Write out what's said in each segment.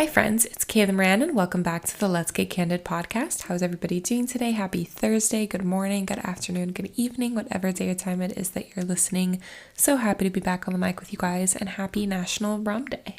Hi friends, it's Kayla Moran and welcome back to the Let's Get Candid podcast. How's everybody doing today? Happy Thursday, good morning, good afternoon, good evening, whatever day or time it is that you're listening. So happy to be back on the mic with you guys and happy National Rum Day.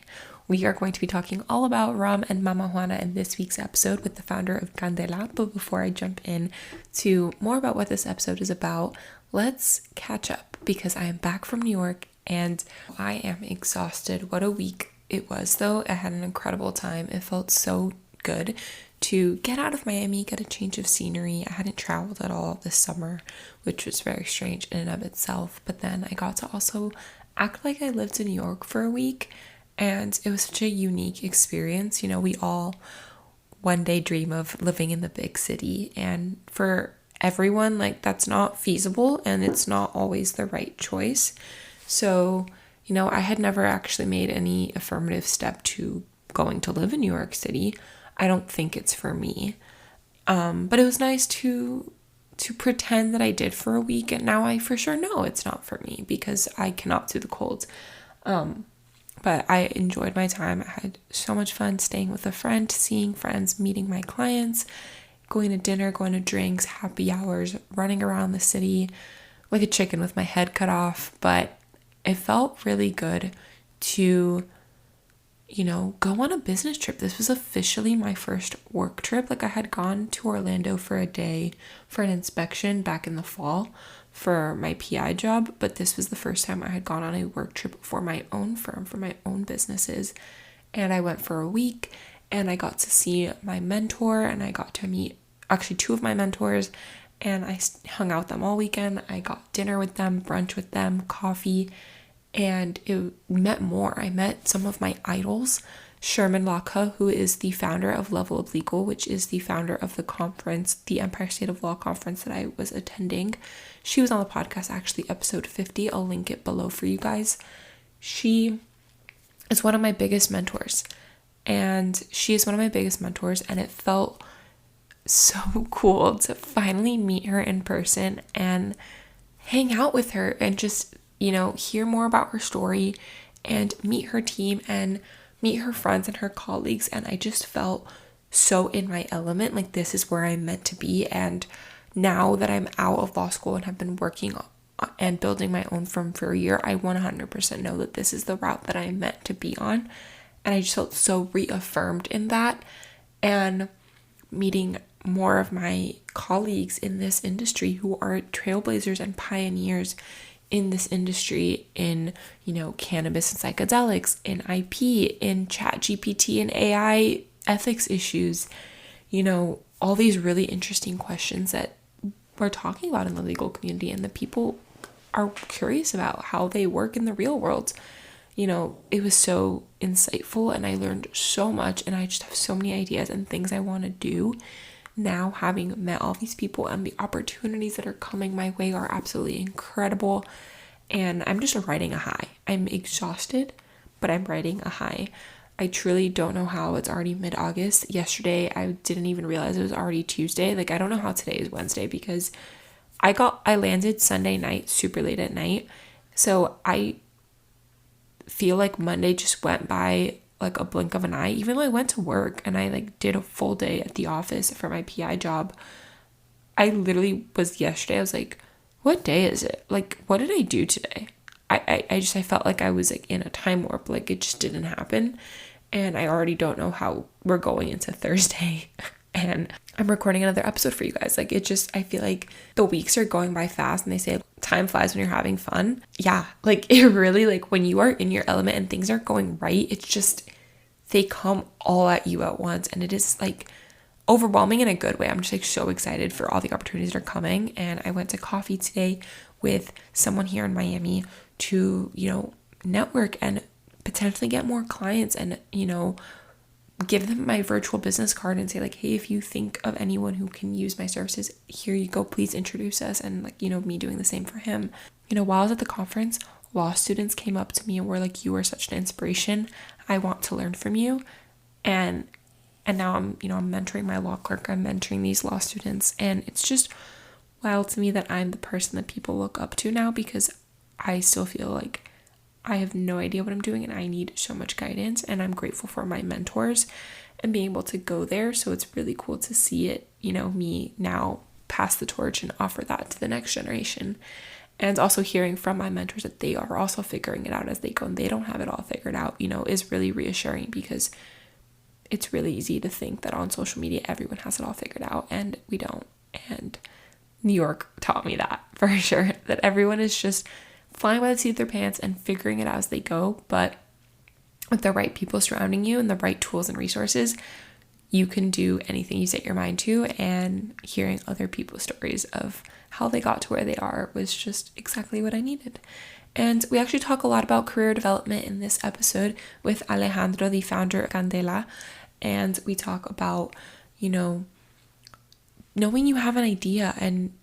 We are going to be talking all about rum and Mamajuana in this week's episode with the founder of Candela. But before I jump in to more about what this episode is about, let's catch up because I am back from New York and I am exhausted. What a week it was, though. I had an incredible time. It felt so good to get out of Miami, get a change of scenery. I hadn't traveled at all this summer, which was very strange in and of itself. But then I got to also act like I lived in New York for a week, and it was such a unique experience. You know, we all one day dream of living in the big city, and for everyone, like, that's not feasible, and it's not always the right choice. So you know, I had never actually made any affirmative step to going to live in New York City. I don't think it's for me. But it was nice to pretend that I did for a week, and now I for sure know it's not for me because I cannot do the cold. But I enjoyed my time. I had so much fun staying with a friend, seeing friends, meeting my clients, going to dinner, going to drinks, happy hours, running around the city like a chicken with my head cut off. But it felt really good to, you know, go on a business trip. This was officially my first work trip. Like, I had gone to Orlando for a day for an inspection back in the fall for my PI job, but this was the first time I had gone on a work trip for my own firm, for my own businesses. And I went for a week and I got to see my mentor and I got to meet actually two of my mentors, and I hung out with them all weekend. I got dinner with them, brunch with them, coffee, and I met some of my idols. Sherman Laka, who is the founder of Level Up Legal, which is the founder of the conference, the Empire State of Law conference that I was attending. She was on the podcast, actually, episode 50. I'll link it below for you guys. She is one of my biggest mentors, and it felt so cool to finally meet her in person and hang out with her and just, you know, hear more about her story and meet her team and meet her friends and her colleagues. And I just felt so in my element, like this is where I'm meant to be. And now that I'm out of law school and have been working and building my own firm for a year, I 100% know that this is the route that I'm meant to be on. And I just felt so reaffirmed in that. And meeting more of my colleagues in this industry who are trailblazers and pioneers in this industry, in, you know, cannabis and psychedelics, in IP, in chat GPT and AI ethics issues, you know, all these really interesting questions that we're talking about in the legal community and the people are curious about how they work in the real world. You know, it was so insightful and I learned so much, and I just have so many ideas and things I want to do now, having met all these people, and the opportunities that are coming my way are absolutely incredible. And I'm just riding a high. I'm exhausted, but I'm riding a high. I truly don't know how it's already mid-August. Yesterday, I didn't even realize it was already Tuesday. Like, I don't know how today is Wednesday because I landed Sunday night, super late at night. So I feel like Monday just went by like a blink of an eye. Even though I went to work and I like did a full day at the office for my PI job, I literally was yesterday, I was like, what day is it? Like, what did I do today? I felt like I was like in a time warp, like it just didn't happen. And I already don't know how we're going into Thursday and I'm recording another episode for you guys. Like, it just, I feel like the weeks are going by fast, and they say time flies when you're having fun. Yeah, like it really, like when you are in your element and things are going right, it's just, they come all at you at once, and it is like overwhelming in a good way. I'm just like so excited for all the opportunities that are coming. And I went to coffee today with someone here in Miami to, you know, network and potentially get more clients and, you know, give them my virtual business card and say like, hey, if you think of anyone who can use my services, here you go, please introduce us. And like, you know, me doing the same for him. You know, while I was at the conference, law students came up to me and were like, you are such an inspiration. I want to learn from you. And now I'm mentoring my law clerk. I'm mentoring these law students. And it's just wild to me that I'm the person that people look up to now, because I still feel like I have no idea what I'm doing and I need so much guidance, and I'm grateful for my mentors and being able to go there. So it's really cool to see it, me now pass the torch and offer that to the next generation. And also hearing from my mentors that they are also figuring it out as they go and they don't have it all figured out, is really reassuring, because it's really easy to think that on social media everyone has it all figured out, and we don't. And New York taught me that for sure, that everyone is just flying by the seat of their pants and figuring it out as they go. But with the right people surrounding you and the right tools and resources, you can do anything you set your mind to. And hearing other people's stories of how they got to where they are was just exactly what I needed. And we actually talk a lot about career development in this episode with Alejandro, the founder of Candela. And we talk about, knowing you have an idea and,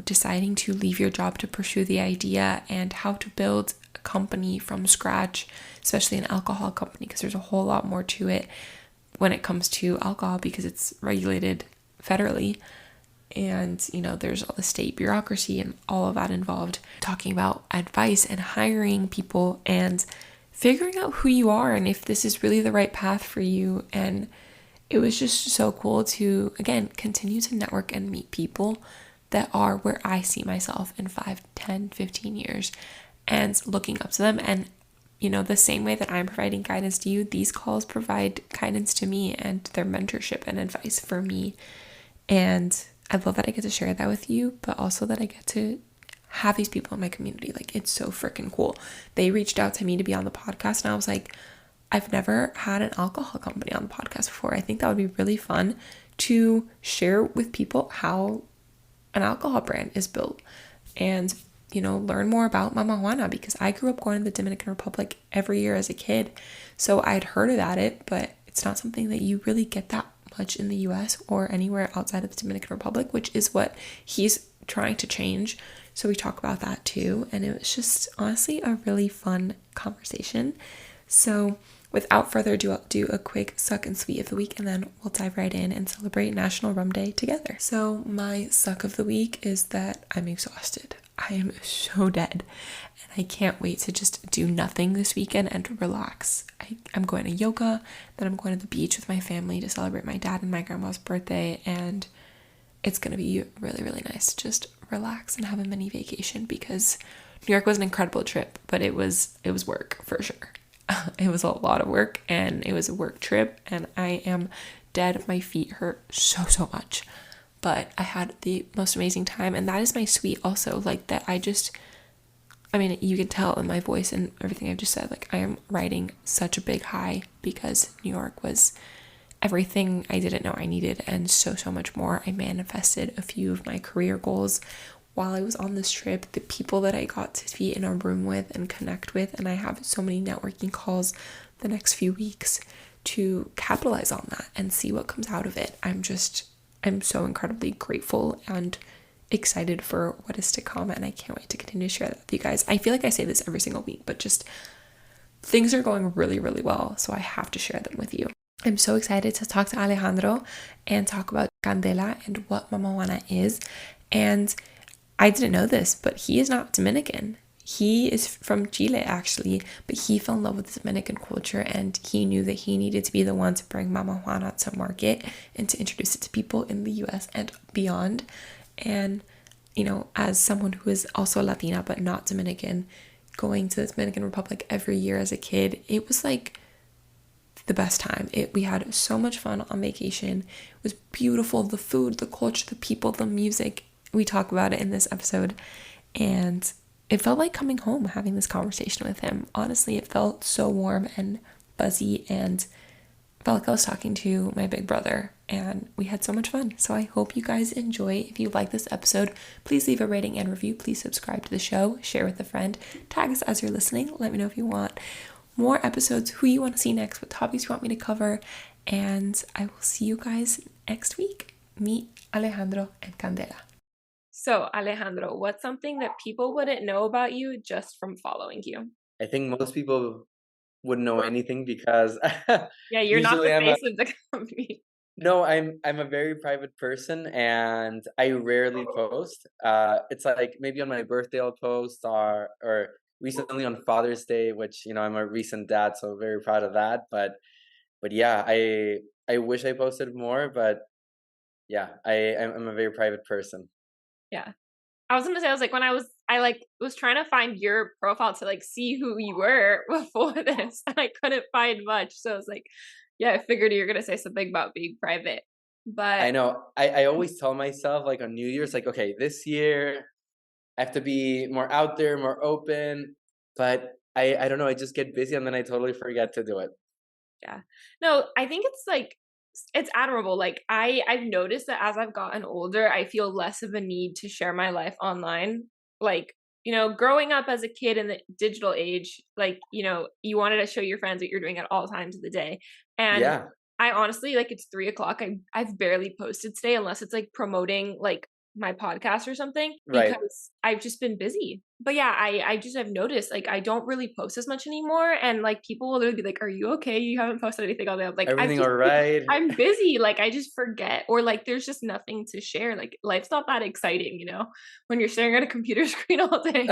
deciding to leave your job to pursue the idea, and how to build a company from scratch, especially an alcohol company, because there's a whole lot more to it when it comes to alcohol, because it's regulated federally. And, there's all the state bureaucracy and all of that involved. Talking about advice and hiring people and figuring out who you are and if this is really the right path for you. And it was just so cool to, again, continue to network and meet people that are where I see myself in 5, 10, 15 years, and looking up to them. And, the same way that I'm providing guidance to you, these calls provide guidance to me and their mentorship and advice for me. And I love that I get to share that with you, but also that I get to have these people in my community. Like, it's so freaking cool. They reached out to me to be on the podcast, and I was like, I've never had an alcohol company on the podcast before. I think that would be really fun to share with people how an alcohol brand is built, and, learn more about Mamajuana, because I grew up going to the Dominican Republic every year as a kid. So I'd heard about it, but it's not something that you really get that much in the US or anywhere outside of the Dominican Republic, which is what he's trying to change. So we talk about that too. And it was just honestly a really fun conversation. So without further ado, I'll do a quick suck and sweet of the week, and then we'll dive right in and celebrate National Rum Day together. So my suck of the week is that I'm exhausted. I am so dead, and I can't wait to just do nothing this weekend and relax. I'm going to yoga, then I'm going to the beach with my family to celebrate my dad and my grandma's birthday, and it's going to be really, really nice to just relax and have a mini vacation, because New York was an incredible trip, but it was work for sure. It was a lot of work, and it was a work trip, and I am dead. My feet hurt so much, but I had the most amazing time. And that is my sweet also, like that you can tell in my voice and everything I've just said, like I am riding such a big high, because New York was everything I didn't know I needed, and so much more. I manifested a few of my career goals while I was on this trip, the people that I got to be in a room with and connect with, and I have so many networking calls the next few weeks to capitalize on that and see what comes out of it. I'm so incredibly grateful and excited for what is to come, and I can't wait to continue to share that with you guys. I feel like I say this every single week, but just things are going really, really well, so I have to share them with you. I'm so excited to talk to Alejandro and talk about Candela and what Mamajuana is. And I didn't know this, but he is not Dominican. He is from Chile, actually, but he fell in love with the Dominican culture, and he knew that he needed to be the one to bring Mamajuana to market and to introduce it to people in the US and beyond. And, as someone who is also Latina but not Dominican, going to the Dominican Republic every year as a kid, it was like the best time. We had so much fun on vacation. It was beautiful. The food, the culture, the people, the music. We talk about it in this episode, and it felt like coming home having this conversation with him. Honestly, it felt so warm and buzzy, and felt like I was talking to my big brother, and we had so much fun. So I hope you guys enjoy. If you like this episode, please leave a rating and review. Please subscribe to the show, share with a friend, tag us as you're listening. Let me know if you want more episodes, who you want to see next, what topics you want me to cover, and I will see you guys next week. Meet Alejandro and Candela. So, Alejandro, what's something that people wouldn't know about you just from following you? I think most people wouldn't know anything because Yeah, you're not the usually face of the company. I'm a very private person, and I rarely post. It's like maybe on my birthday I'll post, or recently on Father's Day, which, I'm a recent dad, so very proud of that. But yeah, I wish I posted more, but yeah, I'm a very private person. Yeah. I was gonna say, I was like, when I was trying to find your profile to like see who you were before this, and I couldn't find much. So I was like, yeah, I figured you were gonna say something about being private. I But know. I always tell myself like on New Year's, like, okay, this year I have to be more out there, more open. But I don't know, I just get busy and then I totally forget to do it. yeah. No, I think it's like it's admirable. Like I've noticed that as I've gotten older, I feel less of a need to share my life online. Like, growing up as a kid in the digital age, like, you wanted to show your friends what you're doing at all times of the day. And Yeah, I honestly, like, it's 3 o'clock. I've barely posted today unless it's like promoting like my podcast or something right. because I've just been busy. But yeah, I just have noticed like I don't really post as much anymore, and like people will literally be like, "Are you okay? You haven't posted anything all day." I'm like, Everything all right? I'm busy. Like I just forget, or like there's just nothing to share. Like life's not that exciting, when you're staring at a computer screen all day.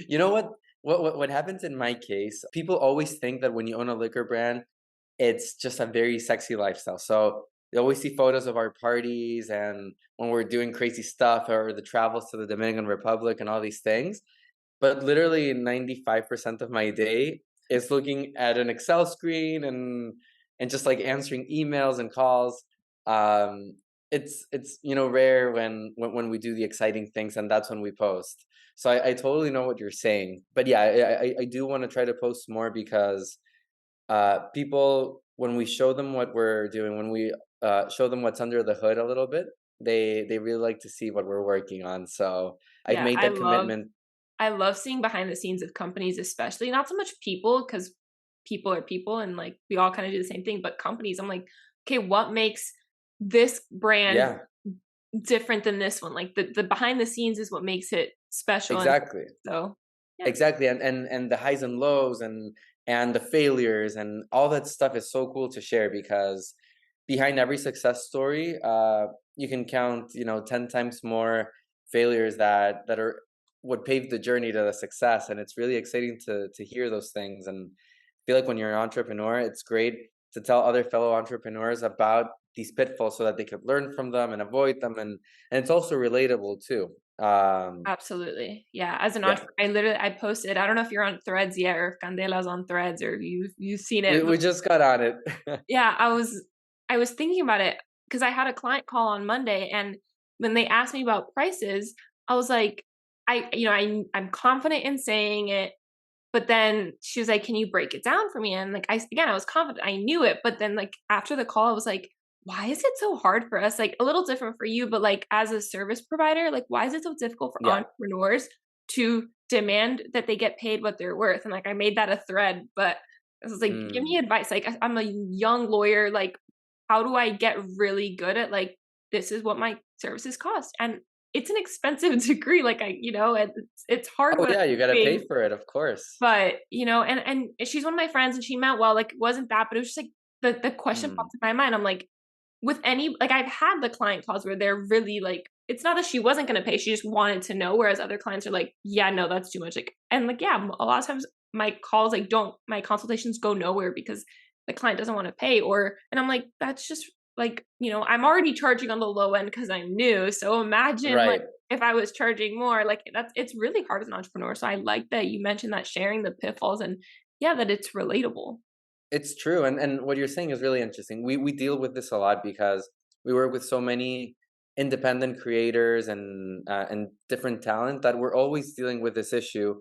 You know what? What happens in my case? People always think that when you own a liquor brand, it's just a very sexy lifestyle. So they always see photos of our parties and when we're doing crazy stuff or the travels to the Dominican Republic and all these things. But literally 95% of my day is looking at an Excel screen and just like answering emails and calls. Um, it's rare when we do the exciting things and that's when we post. So I totally know what you're saying. But yeah, I do want to try to post more because people, when we show them what we're doing, when we show them what's under the hood a little bit, they really like to see what we're working on. So I've Yeah, made that commitment. I love seeing behind the scenes of companies, especially not so much people, because people are people and like we all kind of do the same thing, but companies, I'm like, okay, what makes this brand Yeah, different than this one? Like the behind the scenes is what makes it special. And exactly. so, yeah. Exactly, and the highs and lows and the failures and all that stuff is so cool to share because behind every success story, you can count, 10 times more failures that are what paved the journey to the success, and it's really exciting to hear those things. And I feel like when you're an entrepreneur, it's great to tell other fellow entrepreneurs about these pitfalls so that they could learn from them and avoid them, and it's also relatable too. Absolutely. Yeah. As an Yeah, entrepreneur, I posted, I don't know if you're on Threads yet or if Candela's on Threads or you've seen we it, but we just got on it. yeah, I was thinking about it because I had a client call on Monday, and when they asked me about prices, I was like, I'm confident in saying it, but then she was like, "Can you break it down for me?" And like I was confident, I knew it, but then like after the call, I was like, "Why is it so hard for us?" Like a little different for you, but like as a service provider, like why is it so difficult for Yeah. entrepreneurs to demand that they get paid what they're worth? And like I made that a thread, but I was like, "Give me Mm. advice." Like I'm a young lawyer, like how do I get really good at like this is what my services cost? And it's an expensive degree. Like and it's hard Oh, when yeah, you gotta pay I'm for it, of course. but, and she's one of my friends and she meant well, like, it wasn't that, but it was just like the question Mm. popped in my mind. I'm like, with any like I've had the client calls where they're really like it's not that she wasn't gonna pay, she just wanted to know, whereas other clients are like, "Yeah, no, that's too much." Like and like, yeah, a lot of times my calls like don't my consultations go nowhere because the client doesn't wanna pay and I'm like, that's just like, I'm already charging on the low end because 'cause I'm new, so imagine like Right. if I was charging more, like it's really hard as an entrepreneur. So I like that you mentioned that sharing the pitfalls and yeah, that it's relatable. It's true, and what you're saying is really interesting. We deal with this a lot because we work with so many independent creators and different talent that we're always dealing with this issue.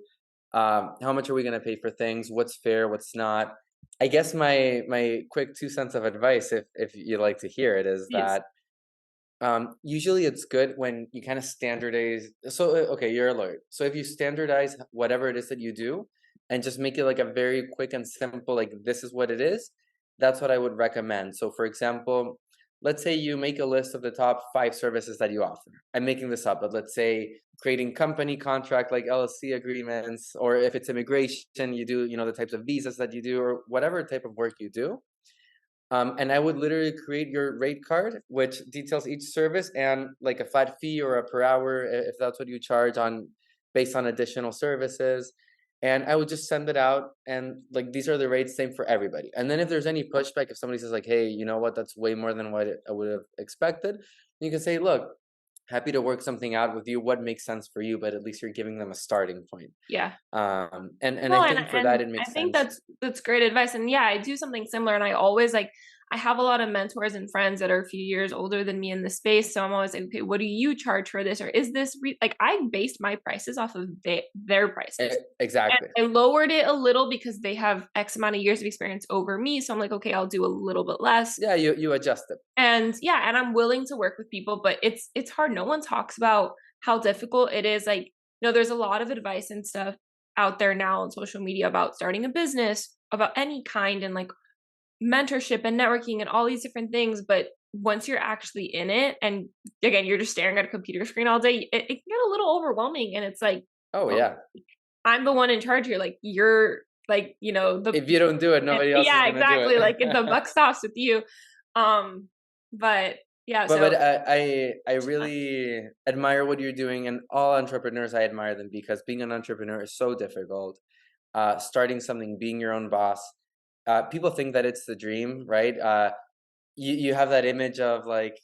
How much are we gonna pay for things? What's fair? What's not? I guess my quick 2 cents of advice, if you'd like to hear it, is Please. that usually it's good when you kind of standardize. So, okay, you're a lawyer. So if you standardize whatever it is that you do and just make it like a very quick and simple, like this is what it is, that's what I would recommend. So, for example, let's say you make a list of the top 5 services that you offer. I'm making this up, but let's say creating company contract like LLC agreements, or if it's immigration, you do, the types of visas that you do, or whatever type of work you do. And I would literally create your rate card, which details each service and like a flat fee or a per hour if that's what you charge on based on additional services. And I would just send it out, and like, these are the rates, same for everybody. And then if there's any pushback, if somebody says like, hey, you know what, that's way more than what I would have expected, you can say, look, happy to work something out with you. What makes sense for you? But at least you're giving them a starting point. Yeah. And No, I and think for that, it I makes think sense. that's great advice. And yeah, I do something similar. And I always like, I have a lot of mentors and friends that are a few years older than me in the space. So I'm always like, okay, what do you charge for this? Or is this like, I based my prices off of their prices. Exactly. And I lowered it a little because they have X amount of years of experience over me. So I'm like, okay, I'll do a little bit less. Yeah, you adjust it. And yeah, and I'm willing to work with people, but it's hard. No one talks about how difficult it is. Like, there's a lot of advice and stuff out there now on social media about starting a business, about any kind, and like mentorship and networking and all these different things. But once you're actually in it, and again, you're just staring at a computer screen all day, it can get a little overwhelming. And it's like, Oh, well, yeah. I'm the one in charge here. Like, you're like, If you don't do it, nobody else is yeah, going to do exactly. it. Like, the buck stops with you. But yeah, But so I really admire what you're doing, and all entrepreneurs, I admire them, because being an entrepreneur is so difficult. Starting something, being your own boss. People think that it's the dream, right? You have that image of like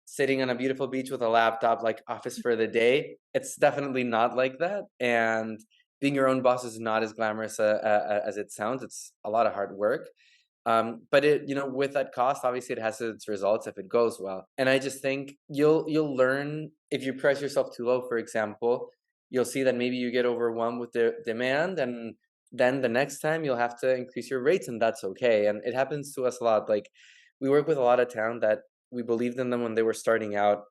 sitting on a beautiful beach with a laptop, like office for the day. It's definitely not like that. And being your own boss is not as glamorous as it sounds. It's a lot of hard work. But it, with that cost, obviously it has its results if it goes well. And I just think you'll learn, if you price yourself too low, for example, you'll see that maybe you get overwhelmed with the demand, and then the next time you'll have to increase your rates, and that's okay. And it happens to us a lot. Like, we work with a lot of talent that we believed in them when they were starting out.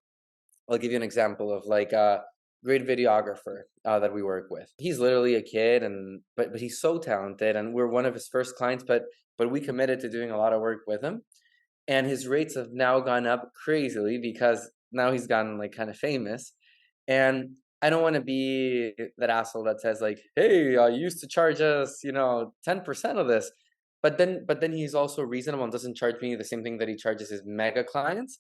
I'll give you an example of like a great videographer that we work with. He's literally a kid, but he's so talented, and we're one of his first clients. But we committed to doing a lot of work with him, and his rates have now gone up crazily because now he's gotten like kind of famous. And I don't want to be that asshole that says like, "Hey, you used to charge us, 10% of this," but then he's also reasonable and doesn't charge me the same thing that he charges his mega clients.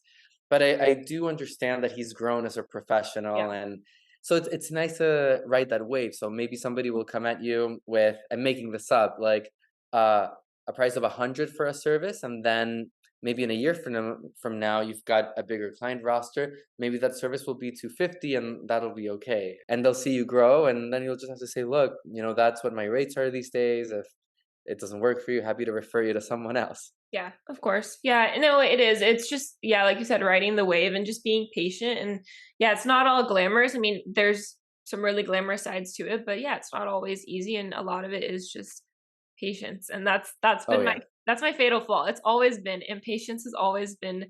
But I do understand that he's grown as a professional, yeah. and so it's nice to ride that wave. So maybe somebody will come at you with, I'm making this up, like a price of 100 for a service, and then maybe in a year from now you've got a bigger client roster. Maybe that service will be 250, and that'll be okay. And they'll see you grow, and then you'll just have to say, look, that's what my rates are these days. If it doesn't work for you, happy to refer you to someone else. Yeah, of course. Yeah, no, it is. It's just, yeah, like you said, riding the wave and just being patient. And yeah, it's not all glamorous. I mean, there's some really glamorous sides to it, but yeah, it's not always easy, and a lot of it is just patience. And that's Oh been yeah, that's my fatal flaw. It's always been impatience has always been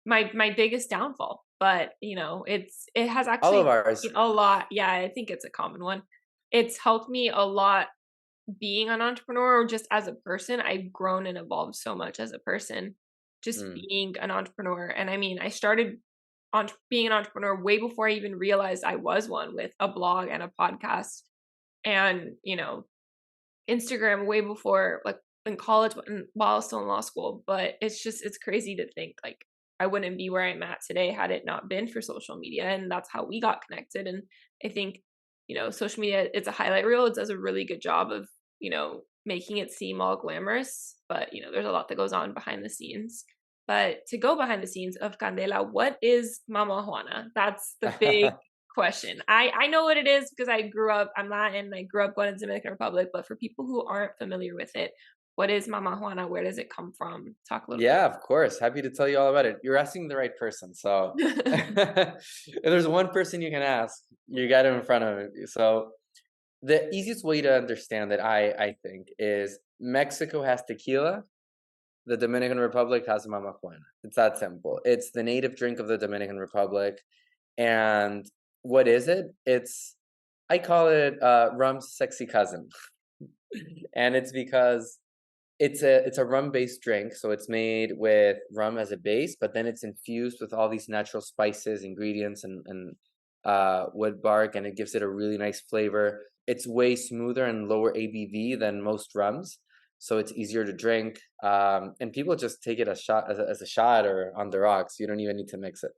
my biggest downfall. But it has all of actually ours. a lot. Yeah, I think it's a common one. It's helped me a lot being an entrepreneur, or just as a person. I've grown and evolved so much as a person, just Mm. being an entrepreneur. And I mean, I started being an entrepreneur way before I even realized I was one, with a blog and a podcast, and Instagram way before, like in college, while I was still in law school. But it's crazy to think like I wouldn't be where I'm at today had it not been for social media, and that's how we got connected. And I think social media, it's a highlight reel. It does a really good job of making it seem all glamorous, but there's a lot that goes on behind the scenes. But to go behind the scenes of Candela, what is Mamajuana? That's the big question. I know what it is because I'm Latin, I grew up going to Dominican Republic, but for people who aren't familiar with it, what is Mamajuana? Where does it come from? Talk a little Yeah, of course. Happy to tell you all about it. You're asking the right person. So bit. if there's one person you can ask, you got him in front of you. So the easiest way to understand it, I think, is Mexico has tequila, the Dominican Republic has Mamajuana. It's that simple. It's the native drink of the Dominican Republic. And what is it? I call it rum's sexy cousin. And it's because it's a rum-based drink, so it's made with rum as a base, but then it's infused with all these natural spices, ingredients, and wood bark, and it gives it a really nice flavor. It's way smoother and lower ABV than most rums, so it's easier to drink. And people just take it as a shot or on the rocks. You don't even need to mix it.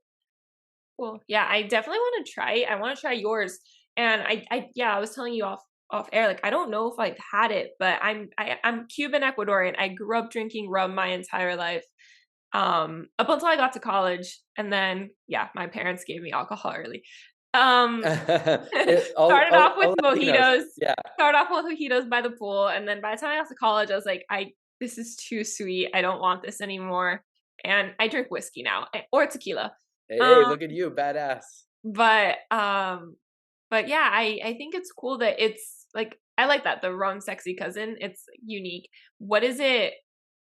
Cool. Yeah, I definitely want to try. I want to try yours. And I was telling you off air, like I don't know if I've had it, but I'm Cuban Ecuadorian. I grew up drinking rum my entire life, up until I got to college, and then my parents gave me alcohol early. Um, started off with All Latinos. mojitos. Yeah. Started off with mojitos by the pool, and then by the time I got to college, I was like, this is too sweet. I don't want this anymore. And I drink whiskey now, or tequila. Hey, look at you, badass. But yeah, I think it's cool that it's like, I like that, the rum sexy cousin. It's unique. What is it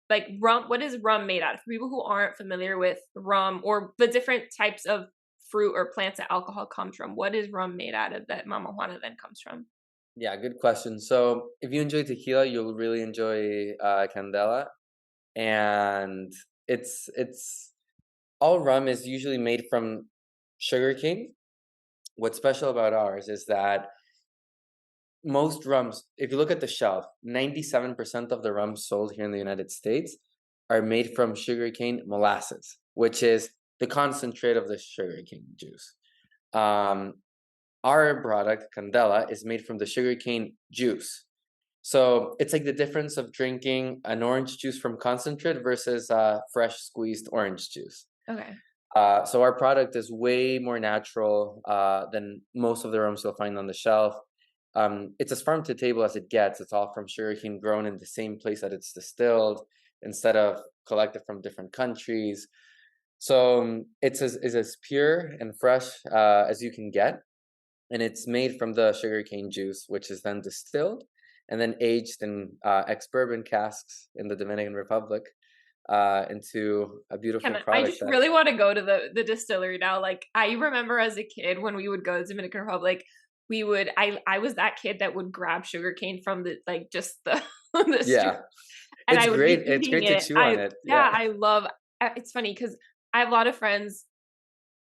like rum? What is rum made out of? For people who aren't familiar with rum or the different types of fruit or plants that alcohol comes from, what is rum made out of that Mamajuana then comes from? Yeah, good question. So if you enjoy tequila, you'll really enjoy Candela. And it's all rum is usually made from sugarcane. What's special about ours is that most rums, if you look at the shelf, 97% of the rums sold here in the United States are made from sugarcane molasses, which is the concentrate of the sugarcane juice. Our product, Candela, is made from the sugarcane juice. So it's like the difference of drinking an orange juice from concentrate versus fresh squeezed orange juice. Okay. So our product is way more natural than most of the rums you'll find on the shelf. It's as farm to table as it gets. It's all from sugarcane grown in the same place that it's distilled instead of collected from different countries. So it's as pure and fresh as you can get. And it's made from the sugarcane juice, which is then distilled and then aged in ex-bourbon casks in the Dominican Republic into a beautiful product. I just really want to go to the distillery now. Like I remember as a kid when we would go to the Dominican Republic, I was that kid that would grab sugarcane from the the street. And it's great. It's great to chew on it. Yeah, I love. It's funny because I have a lot of friends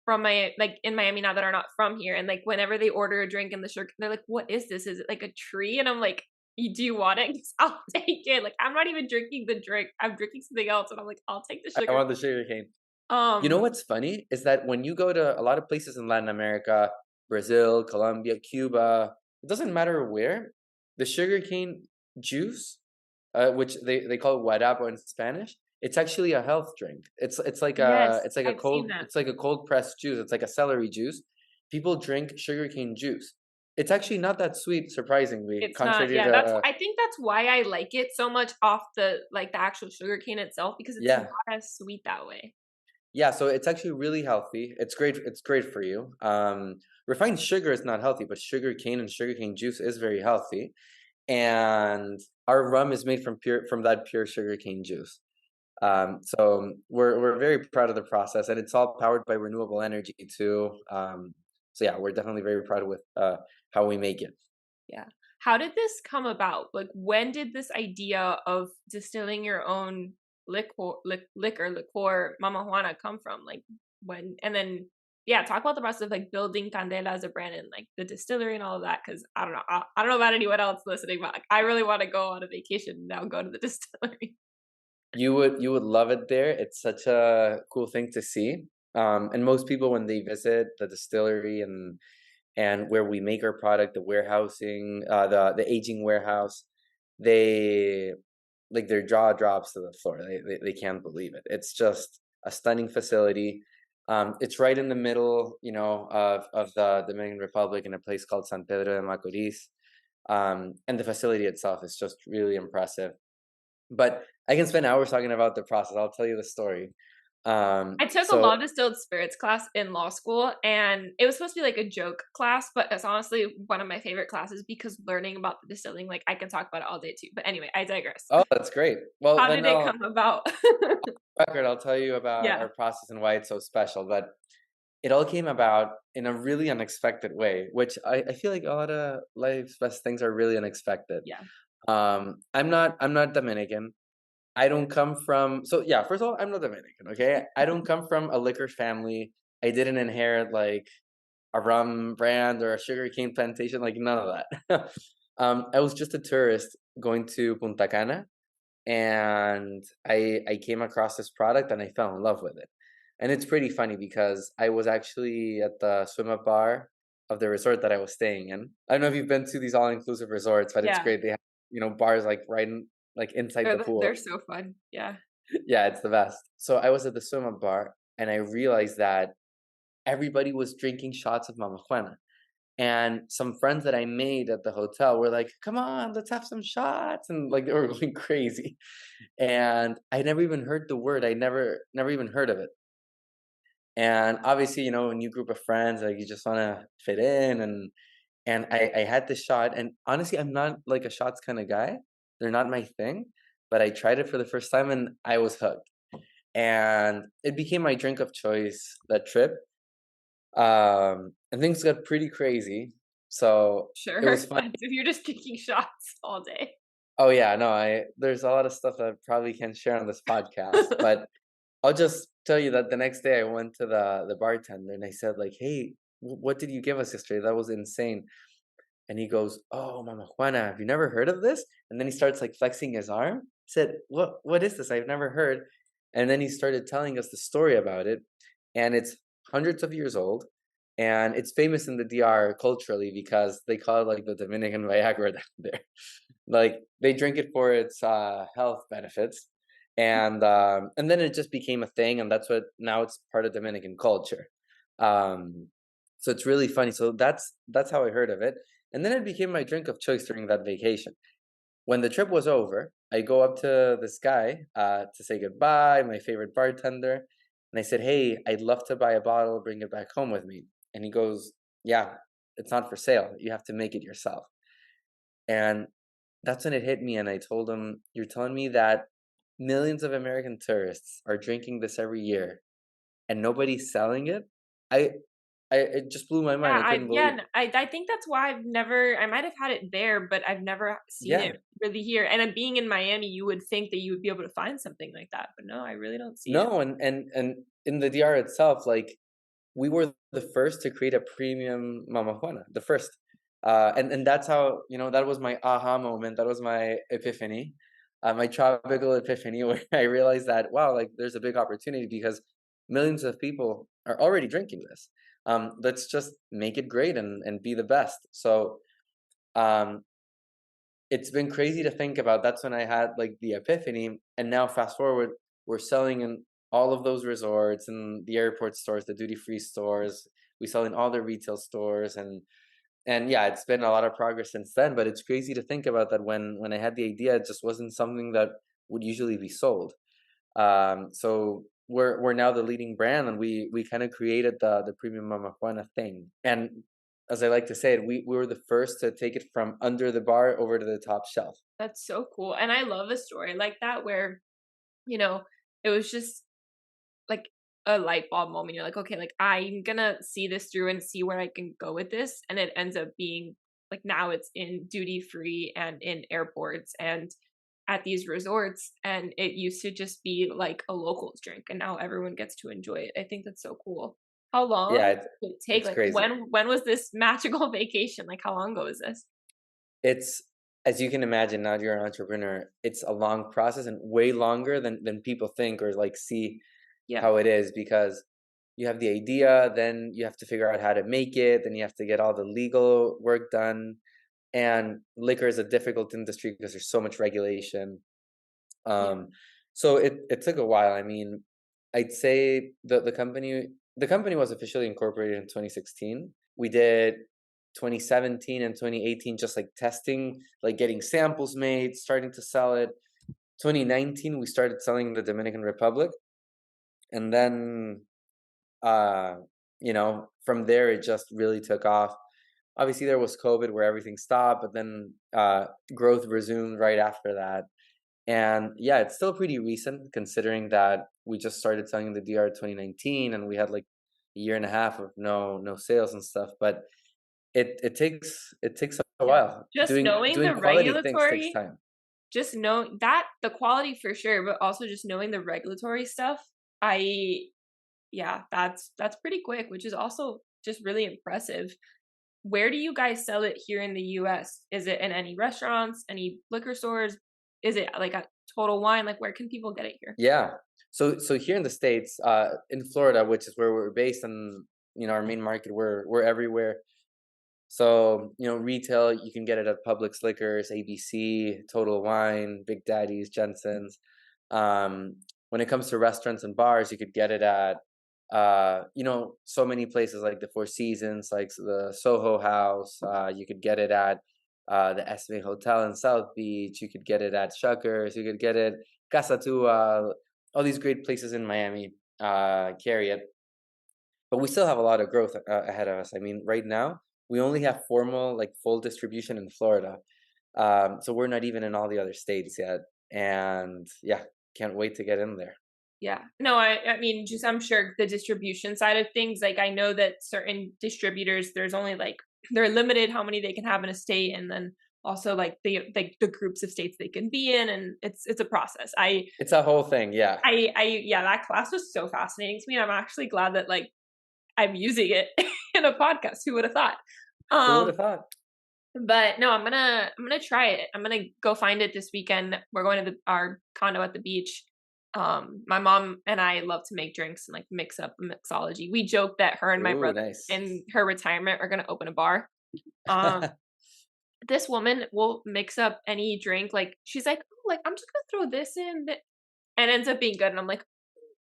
from in Miami now that are not from here, and like whenever they order a drink in the sugar, they're like, "What is this? Is it like a tree?" And I'm like, "Do you want it? I'll take it." Like I'm not even drinking the drink; I'm drinking something else, and I'm like, "I'll take the sugar." I want the sugarcane. You know what's funny is that when you go to a lot of places in Latin America, Brazil, Colombia, Cuba, it doesn't matter where, the sugarcane juice, which they call guarapo in Spanish, it's actually a health drink. It's like a cold pressed juice. It's like a celery juice. People drink sugarcane juice. It's actually not that sweet, surprisingly. It's not. Yeah, I think that's why I like it so much off the actual sugarcane itself, because it's not as sweet that way. Yeah, so it's actually really healthy. It's great. It's great for you. Refined sugar is not healthy, but sugarcane and sugarcane juice is very healthy. And our rum is made from that pure sugarcane juice. So we're very proud of the process, and it's all powered by renewable energy too. So yeah, we're definitely very proud with how we make it. Yeah. How did this come about? Like, when did this idea of distilling your own liquor, Mamajuana, come from? Like, when? And then, talk about the process of like building Candela as a brand and like the distillery and all of that. Because I don't know, I don't know about anyone else listening, but like, I really want to go on a vacation and now go to the distillery. You would love it there. It's such a cool thing to see. And most people, when they visit the distillery and where we make our product, the warehousing, the aging warehouse, they like their jaw drops to the floor. They can't believe it. It's just a stunning facility. It's right in the middle, of the Dominican Republic in a place called San Pedro de Macorís. And the facility itself is just really impressive. But I can spend hours talking about the process. I'll tell you the story. I took a law distilled spirits class in law school, and it was supposed to be like a joke class, but it's honestly one of my favorite classes because learning about the distilling, like I can talk about it all day too. But anyway, I digress. Oh, that's great. Well, how did it come about? I'll tell you about our process and why it's so special. But it all came about in a really unexpected way, which I feel like a lot of life's best things are really unexpected. Yeah. I'm not Dominican. I don't come from, first of all, I'm not Dominican, okay? I don't come from a liquor family. I didn't inherit like a rum brand or a sugarcane plantation, like none of that. I was just a tourist going to Punta Cana, and I came across this product and I fell in love with it. And it's pretty funny because I was actually at the swim up bar the resort that I was staying in. I don't know if you've been to these all-inclusive resorts, but it's Yeah. great. They have, bars like right in, like inside the pool. They're so fun. Yeah. Yeah, it's the best. So I was at the swim up bar and I realized that everybody was drinking shots of Mamajuana. And some friends that I made at the hotel were like, come on, let's have some shots. And like they were going crazy. And I never even heard the word. I never even heard of it. And obviously, a new group of friends, like you just want to fit in. And I had this shot. And honestly, I'm not like a shots kind of guy. They're not my thing. But I tried it for the first time and I was hooked. And it became my drink of choice that trip. And things got pretty crazy. So Sure. it was fun. If you're just drinking shots all day. Oh yeah, no, there's a lot of stuff that I probably can't share on this podcast, but I'll just tell you that the next day I went to the bartender and I said like, "Hey, what did you give us yesterday? That was insane." And he goes, "Oh, Mama Juana, have you never heard of this?" And then he starts like flexing his arm. Said, "What is this? I've never heard." And then he started telling us the story about it, and it's hundreds of years old, and it's famous in the DR culturally because they call it like the Dominican Viagra down there. Like they drink it for its health benefits, and then it just became a thing, and that's what now it's part of Dominican culture. Um, so it's really funny. So that's how I heard of it, and then it became my drink of choice during that vacation. When the trip was over, I go up to this guy to say goodbye, my favorite bartender, and I said, "Hey, I'd love to buy a bottle, bring it back home with me." And he goes, "Yeah, it's not for sale. You have to make it yourself." And that's when it hit me, and I told him, "You're telling me that millions of American tourists are drinking this every year, and nobody's selling it?" I, it just blew my mind. Yeah, I couldn't believe it. I think that's why I might have had it there, but I've never seen Yeah. it really here. And then being in Miami, you would think that you would be able to find something like that, but no, I really don't see it. No, and in the DR itself, like we were the first to create a premium Mama Juana, the first. And that's how, that was my aha moment. That was my epiphany, my tropical epiphany, where I realized that, wow, like there's a big opportunity because millions of people are already drinking this. Let's just make it great and be the best. So um, it's been crazy to think about. That's when I had like the epiphany. And now fast forward, we're selling in all of those resorts and the airport stores, the duty free stores. We sell in all the retail stores, and yeah, it's been a lot of progress since then. But it's crazy to think about that when I had the idea, it just wasn't something that would usually be sold. So we're now the leading brand, and we kind of created the premium Mama Juana thing. And as I like to say it, we were the first to take it from under the bar over to the top shelf. That's so cool. And I love a story like that where, you know, it was just like a light bulb moment. You're like, okay, like I'm gonna see this through and see where I can go with this. And it ends up being like now it's in duty free and in airports and at these resorts. And it used to just be like a locals drink, and now everyone gets to enjoy it. I think that's so cool. How Yeah, long did it take? it's Like crazy. when was this magical vacation? Like how long ago was this? It's, as you can imagine, now you're an entrepreneur, it's a long process and way longer than people think or like see Yeah. how it is, because you have the idea, then you have to figure out how to make it, then you have to get all the legal work done. And liquor is a difficult industry because there's so much regulation. Yeah. So it took a while. I mean, I'd say the company was officially incorporated in 2016. We did 2017 and 2018 just like testing, like getting samples made, starting to sell it. 2019 we started selling in the Dominican Republic, and then uh from there it just really took off. Obviously there was COVID where everything stopped, but then growth resumed right after that. And yeah, it's still pretty recent considering that we just started selling the DR 2019 and we had like a year and a half of no sales and stuff. But it takes a Yeah. while. Just knowing Doing the quality things takes regulatory, time. just know that the quality for sure, but also just knowing the regulatory stuff. I Yeah, that's pretty quick, which is also just really impressive. Where do you guys sell it here in the US? Is it in any restaurants, any liquor stores? Is it like a Total Wine? Like where can people get it here? Yeah. So here in the States, in Florida, which is where we're based, and our main market, we're everywhere. So, retail, you can get it at Publix Liquors, ABC, Total Wine, Big Daddy's, Jensen's. When it comes to restaurants and bars, you could get it at, so many places like the Four Seasons, like the Soho House. You could get it at the Esme Hotel in South Beach. You could get it at Shuckers. You could get it Casa Tua. All these great places in Miami carry it. But we still have a lot of growth ahead of us. I mean, right now, we only have formal, like full distribution in Florida. So we're not even in all the other states yet. And yeah, can't wait to get in there. Yeah. No, I mean, just I'm sure the distribution side of things, like I know that certain distributors, there's only like they're limited how many they can have in a state, and then also like the groups of states they can be in, and it's a process. It's a whole thing, yeah. Yeah, that class was so fascinating to me. I'm actually glad that like I'm using it in a podcast. Who would have thought? Who would have thought? But no, I'm gonna try it. I'm gonna go find it this weekend. We're going to our condo at the beach. My mom and I love to make drinks and like mix up a mixology. We joke that her and my brother Nice. in her retirement are gonna open a bar. This woman will mix up any drink. Like she's like, oh, like I'm just gonna throw this in, and ends up being good. And I'm like,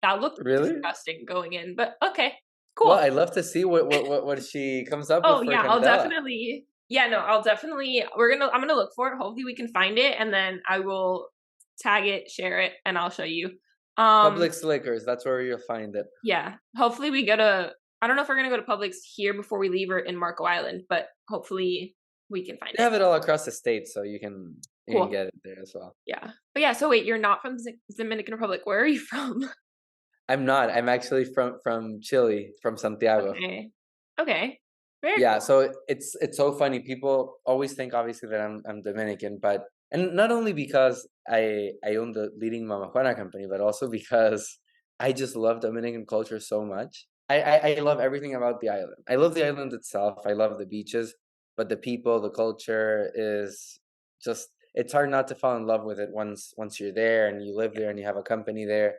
that looked really disgusting going in, but okay, cool. Well, I'd love to see what she comes up with. Oh yeah, Candela. I'll definitely. Yeah, no, I'll definitely. I'm gonna look for it. Hopefully, we can find it, and then I will tag it, share it, and I'll show you. Publix Liquors, that's where you'll find it. Yeah, hopefully we go to. I don't know if we're gonna go to Publix here before we leave or in Marco Island, but hopefully we can find it. They have it all across the state, so you can get it there as well. Yeah, but yeah. So wait, you're not from Dominican Republic. Where are you from? I'm not. I'm actually from Chile, from Santiago. Okay. Very yeah. cool. So it's so funny. People always think, obviously, that I'm Dominican, and not only because I own the leading Mamajuana company, but also because I just love Dominican culture so much. I love everything about the island. I love the island itself. I love the beaches, but the people, the culture is just, it's hard not to fall in love with it once you're there and you live there and you have a company there.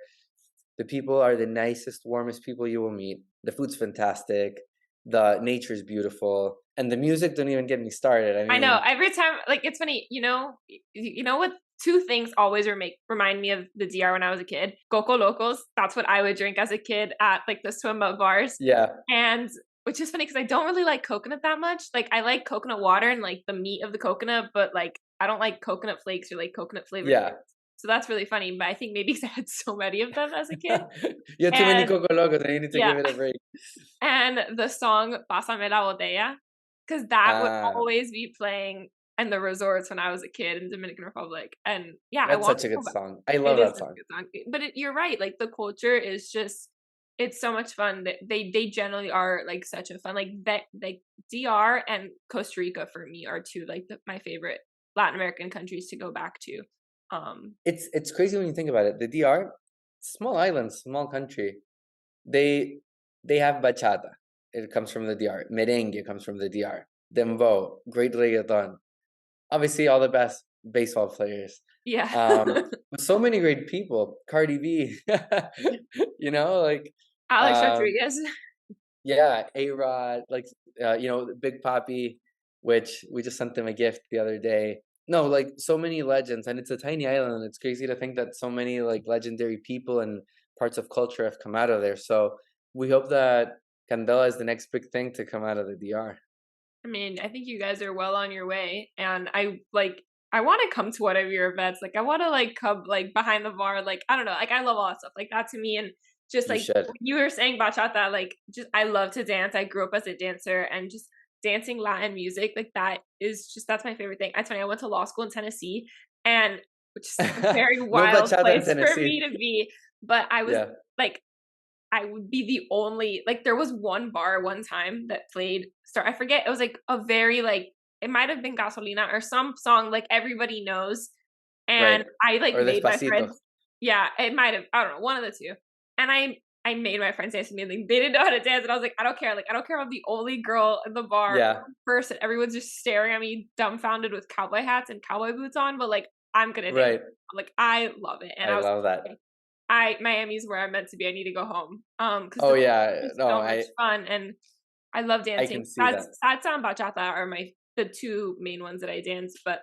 The people are the nicest, warmest people you will meet. The food's fantastic. The nature's beautiful. And the music, don't even get me started. I mean, I know. Every time, like, it's funny, you know what? Two things always remind me of the DR when I was a kid. Coco Locos. That's what I would drink as a kid at like the swim up bars. Yeah. And which is funny because I don't really like coconut that much. Like I like coconut water and like the meat of the coconut, but like I don't like coconut flakes or like coconut flavored. Yeah. Drinks. So that's really funny. But I think maybe because I had so many of them as a kid. You had too many Coco Locos and you need to give it a break. And the song Pásame la botella, because that would always be playing in the resorts when I was a kid in Dominican Republic. And yeah, that's such a good song. I love that song. But you're right. Like the culture is just, it's so much fun. They generally are like such a fun, like that, like DR and Costa Rica for me are two like my favorite Latin American countries to go back to. It's crazy when you think about it. The DR, small island, small country. They have bachata. It comes from the DR. Merengue comes from the DR. Dembow, great reggaeton. Obviously, all the best baseball players. Yeah. So many great people. Cardi B. Like Alex Rodriguez. Yeah, A-Rod, like Big Papi, which we just sent them a gift the other day. No, like so many legends, and it's a tiny island. It's crazy to think that so many like legendary people and parts of culture have come out of there. So we hope that Candela is the next big thing to come out of the DR. I mean, I think you guys are well on your way, and I want to come to one of your events. Like, I want to like come like behind the bar. Like, I don't know. Like, I love all that stuff. Like that to me, and just like you were saying bachata. Like, just I love to dance. I grew up as a dancer, and just dancing Latin music like that is just that's my favorite thing. That's funny. I went to law school in Tennessee, and which is a very wild place for me to be. But I was like, I would be the only like there was one bar one time that played. I forget. It was like a very like it might have been Gasolina or some song like everybody knows, and I like made my friends. Yeah, it might have. I don't know, one of the two. And I made my friends dance with me. Like they didn't know how to dance, and I was like, I don't care. Like I don't care. I'm the only girl in the bar. Yeah. First, everyone's just staring at me, dumbfounded with cowboy hats and cowboy boots on. But like I'm gonna dance. Like I love it, and I love that. Miami's where I'm meant to be. I need to go home. So much fun, and I love I dancing. can see that. Salsa and bachata are the two main ones that I dance. But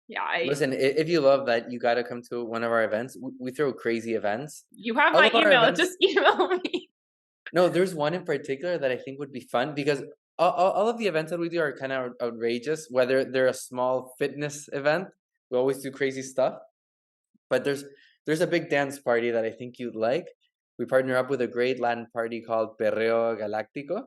yeah, Listen, if you love that, you got to come to one of our events. We throw crazy events. you have All my of our email. events. Just email me. No, there's one in particular that I think would be fun because all of the events that we do are kind of outrageous. Whether they're a small fitness event, we always do crazy stuff. But there's a big dance party that I think you'd like. We partner up with a great Latin party called Perreo Galáctico,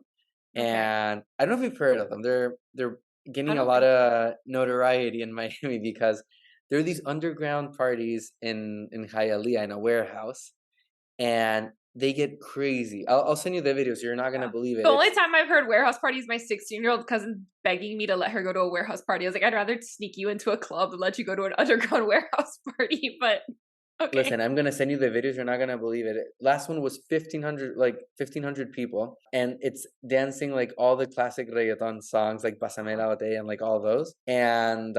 Okay. and I don't know if you've heard of them. They're I gaining a don't lot think so. of notoriety in Miami because there are these underground parties in Hialeah in a warehouse, and they get crazy. I'll send you the videos. You're not gonna Yeah. believe it. The only It's time I've heard warehouse party is my 16-year-old cousin begging me to let her go to a warehouse party. I was like, I'd rather sneak you into a club than let you go to an underground warehouse party. But okay. Listen, I'm gonna send you the videos. You're not gonna believe it. Last one was 1,500, like 1,500 people, and it's dancing like all the classic reggaeton songs, like Pásame la botella and like all those. And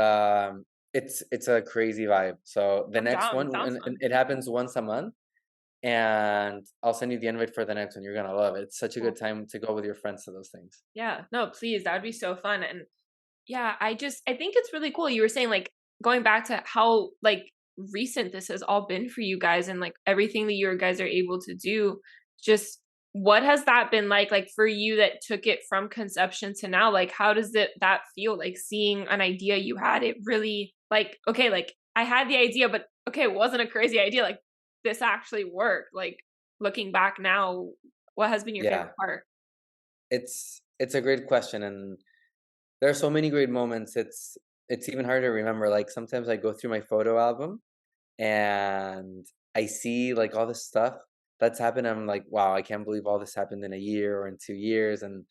it's a crazy vibe. So the I'm next down. one, Sounds and fun. it happens once a month, and I'll send you the invite for the next one. You're gonna love it. It's such a Cool. good time to go with your friends to those things. Yeah. No, please. That would be so fun. And yeah, I think it's really cool. You were saying like going back to how like recent this has all been for you guys and like everything that you guys are able to do. Just what has that been like for you that took it from conception to now? Like how does that feel like seeing an idea you had? It really like okay, like I had the idea, but okay, it wasn't a crazy idea. Like this actually worked. Like looking back now, what has been your Yeah, favorite part? it's a great question, and there are so many great moments. It's even hard to remember. Like sometimes I go through my photo album and I see like all this stuff that's happened. I'm like, wow, I can't believe all this happened in a year or in 2 years. And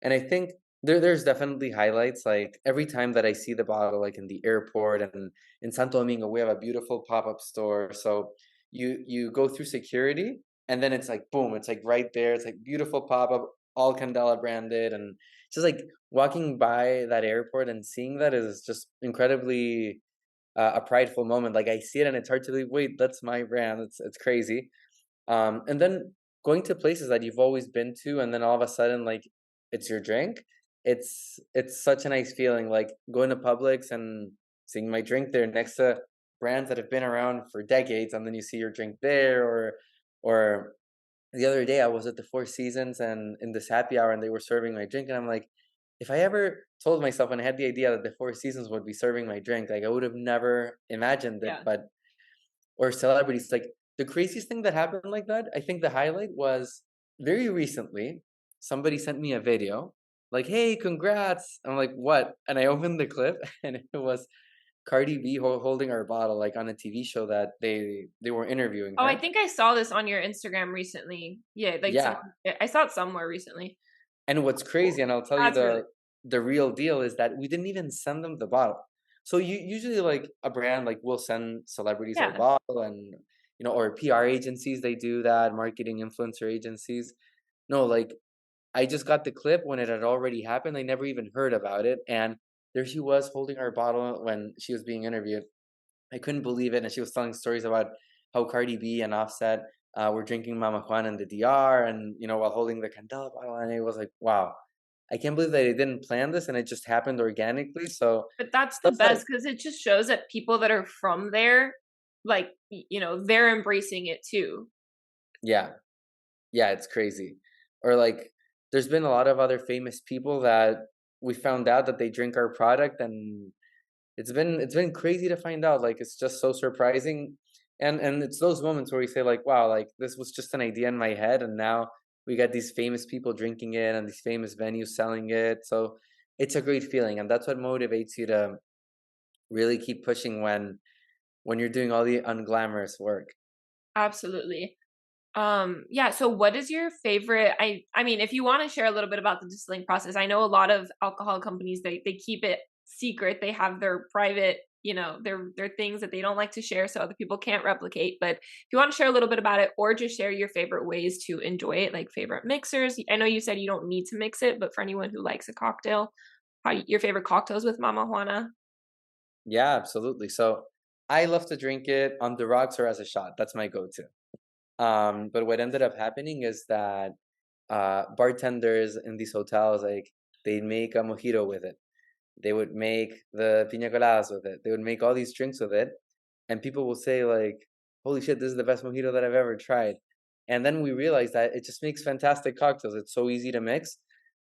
I think there's definitely highlights. Like every time that I see the bottle, like in the airport and in Santo Domingo, we have a beautiful pop-up store. So you go through security and then it's like boom, it's like right there. It's like beautiful pop-up, all Candela branded, and just like walking by that airport and seeing that is just incredibly a prideful moment. Like I see it and it's hard to believe, wait, that's my brand. It's crazy. And then going to places that you've always been to, and then all of a sudden, like it's your drink. It's such a nice feeling, like going to Publix and seeing my drink there next to brands that have been around for decades, and then you see your drink there, or the other day I was at the Four Seasons and in this happy hour, and they were serving my drink, and I'm like, if I ever told myself when I had the idea that the Four Seasons would be serving my drink, like I would have never imagined it. Yeah. But or celebrities. Like the craziest thing that happened like that, I think the highlight was very recently. Somebody sent me a video, like, "Hey, congrats!" I'm like, "What?" And I opened the clip, and it was Cardi B holding our bottle, like on a TV show that they were interviewing Oh, I her. think I saw this on your Instagram recently. Yeah, like Yeah, someone I saw it somewhere recently. and what's Cool. crazy, and I'll tell you That's really the real deal is that we didn't even send them the bottle. So you usually like a brand like will send celebrities our yeah. bottle, and or PR agencies, they do that, marketing influencer agencies. No, like I just got the clip when it had already happened. I never even heard about it, and there she was holding our bottle when she was being interviewed. I couldn't believe it, and she was telling stories about how Cardi B and Offset were drinking Mamajuana in the DR, and while holding the Candela bottle, and it was like, wow, I can't believe that they didn't plan this, and it just happened organically. So But that's the stuff that, best because it just shows that people that are from there, like, they're embracing it too. yeah, yeah, it's crazy. Or like, there's been a lot of other famous people that we found out that they drink our product, and it's been crazy to find out. Like it's just so surprising, and it's those moments where we say like, wow, like this was just an idea in my head, and now we got these famous people drinking it and these famous venues selling it. So it's a great feeling, and that's what motivates you to really keep pushing when you're doing all the unglamorous work. Absolutely. Yeah, so what is your favorite I mean, if you want to share a little bit about the distilling process. I know a lot of alcohol companies they keep it secret. They have their private, their things that they don't like to share so other people can't replicate. But if you want to share a little bit about it or just share your favorite ways to enjoy it, like favorite mixers. I know you said you don't need to mix it, but for anyone who likes a cocktail, your favorite cocktails with Mama Juana? Yeah, absolutely. So I love to drink it on the rocks or as a shot. That's my go-to. But what ended up happening is that bartenders in these hotels, like they'd make a mojito with it. They would make the piña coladas with it. They would make all these drinks with it, and people will say like, "Holy shit, this is the best mojito that I've ever tried." And then we realized that it just makes fantastic cocktails. It's so easy to mix.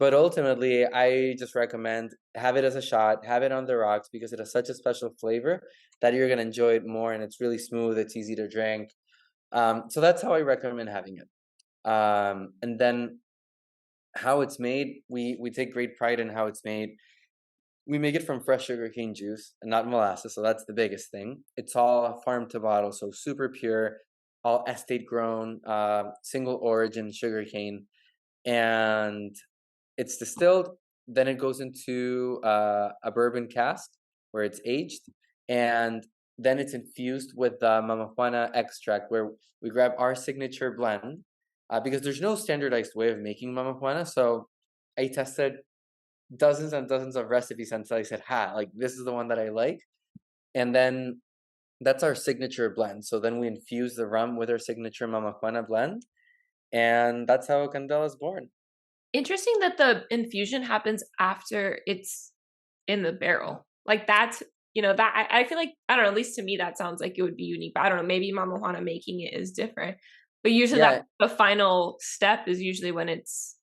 But ultimately, I just recommend have it as a shot, have it on the rocks because it has such a special flavor that you're gonna enjoy it more, and it's really smooth. It's easy to drink. So that's how I recommend having it. And then how it's made, we take great pride in how it's made. We make it from fresh sugarcane juice and not molasses, so that's the biggest thing. It's all farm to bottle, so super pure, all estate grown, single origin sugarcane, and it's distilled. Then it goes into a bourbon cask where it's aged, and then it's infused with the Mamajuana extract, where we grab our signature blend, because there's no standardized way of making Mamajuana. So I tested dozens and dozens of recipes until I said, "Ha, like this is the one that I like." And then that's our signature blend. So then we infuse the rum with our signature Mamajuana blend, and that's how Candela is born. Interesting that the infusion happens after it's in the barrel. Like that's, that I feel like, I don't know, at least to me, that sounds like it would be unique. But I don't know, maybe Mama Juana making it is different. But usually that Yeah, the final step is usually when it's,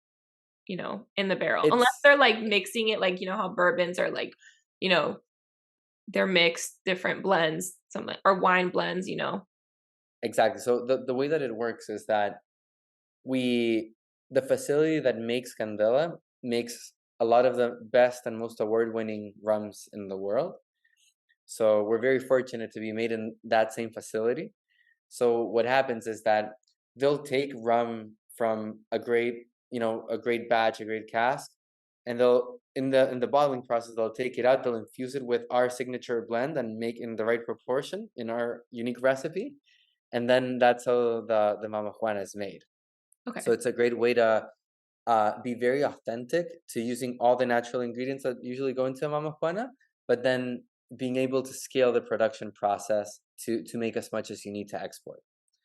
in the barrel. Unless it's they're like mixing it, like, how bourbons are like, you know, they're mixed different blends, something or wine blends. exactly. So the way that it works is that we the facility that makes Candela makes a lot of the best and most award-winning rums in the world. So we're very fortunate to be made in that same facility. So what happens is that they'll take rum from a great batch, a great cask, and they'll in the bottling process they'll take it out, they'll infuse it with our signature blend and make in the right proportion in our unique recipe, and then that's how the Mama Juana is made. So Okay. it's a great way to be very authentic to using all the natural ingredients that usually go into a Mama Juana, but then being able to scale the production process to make as much as you need to export.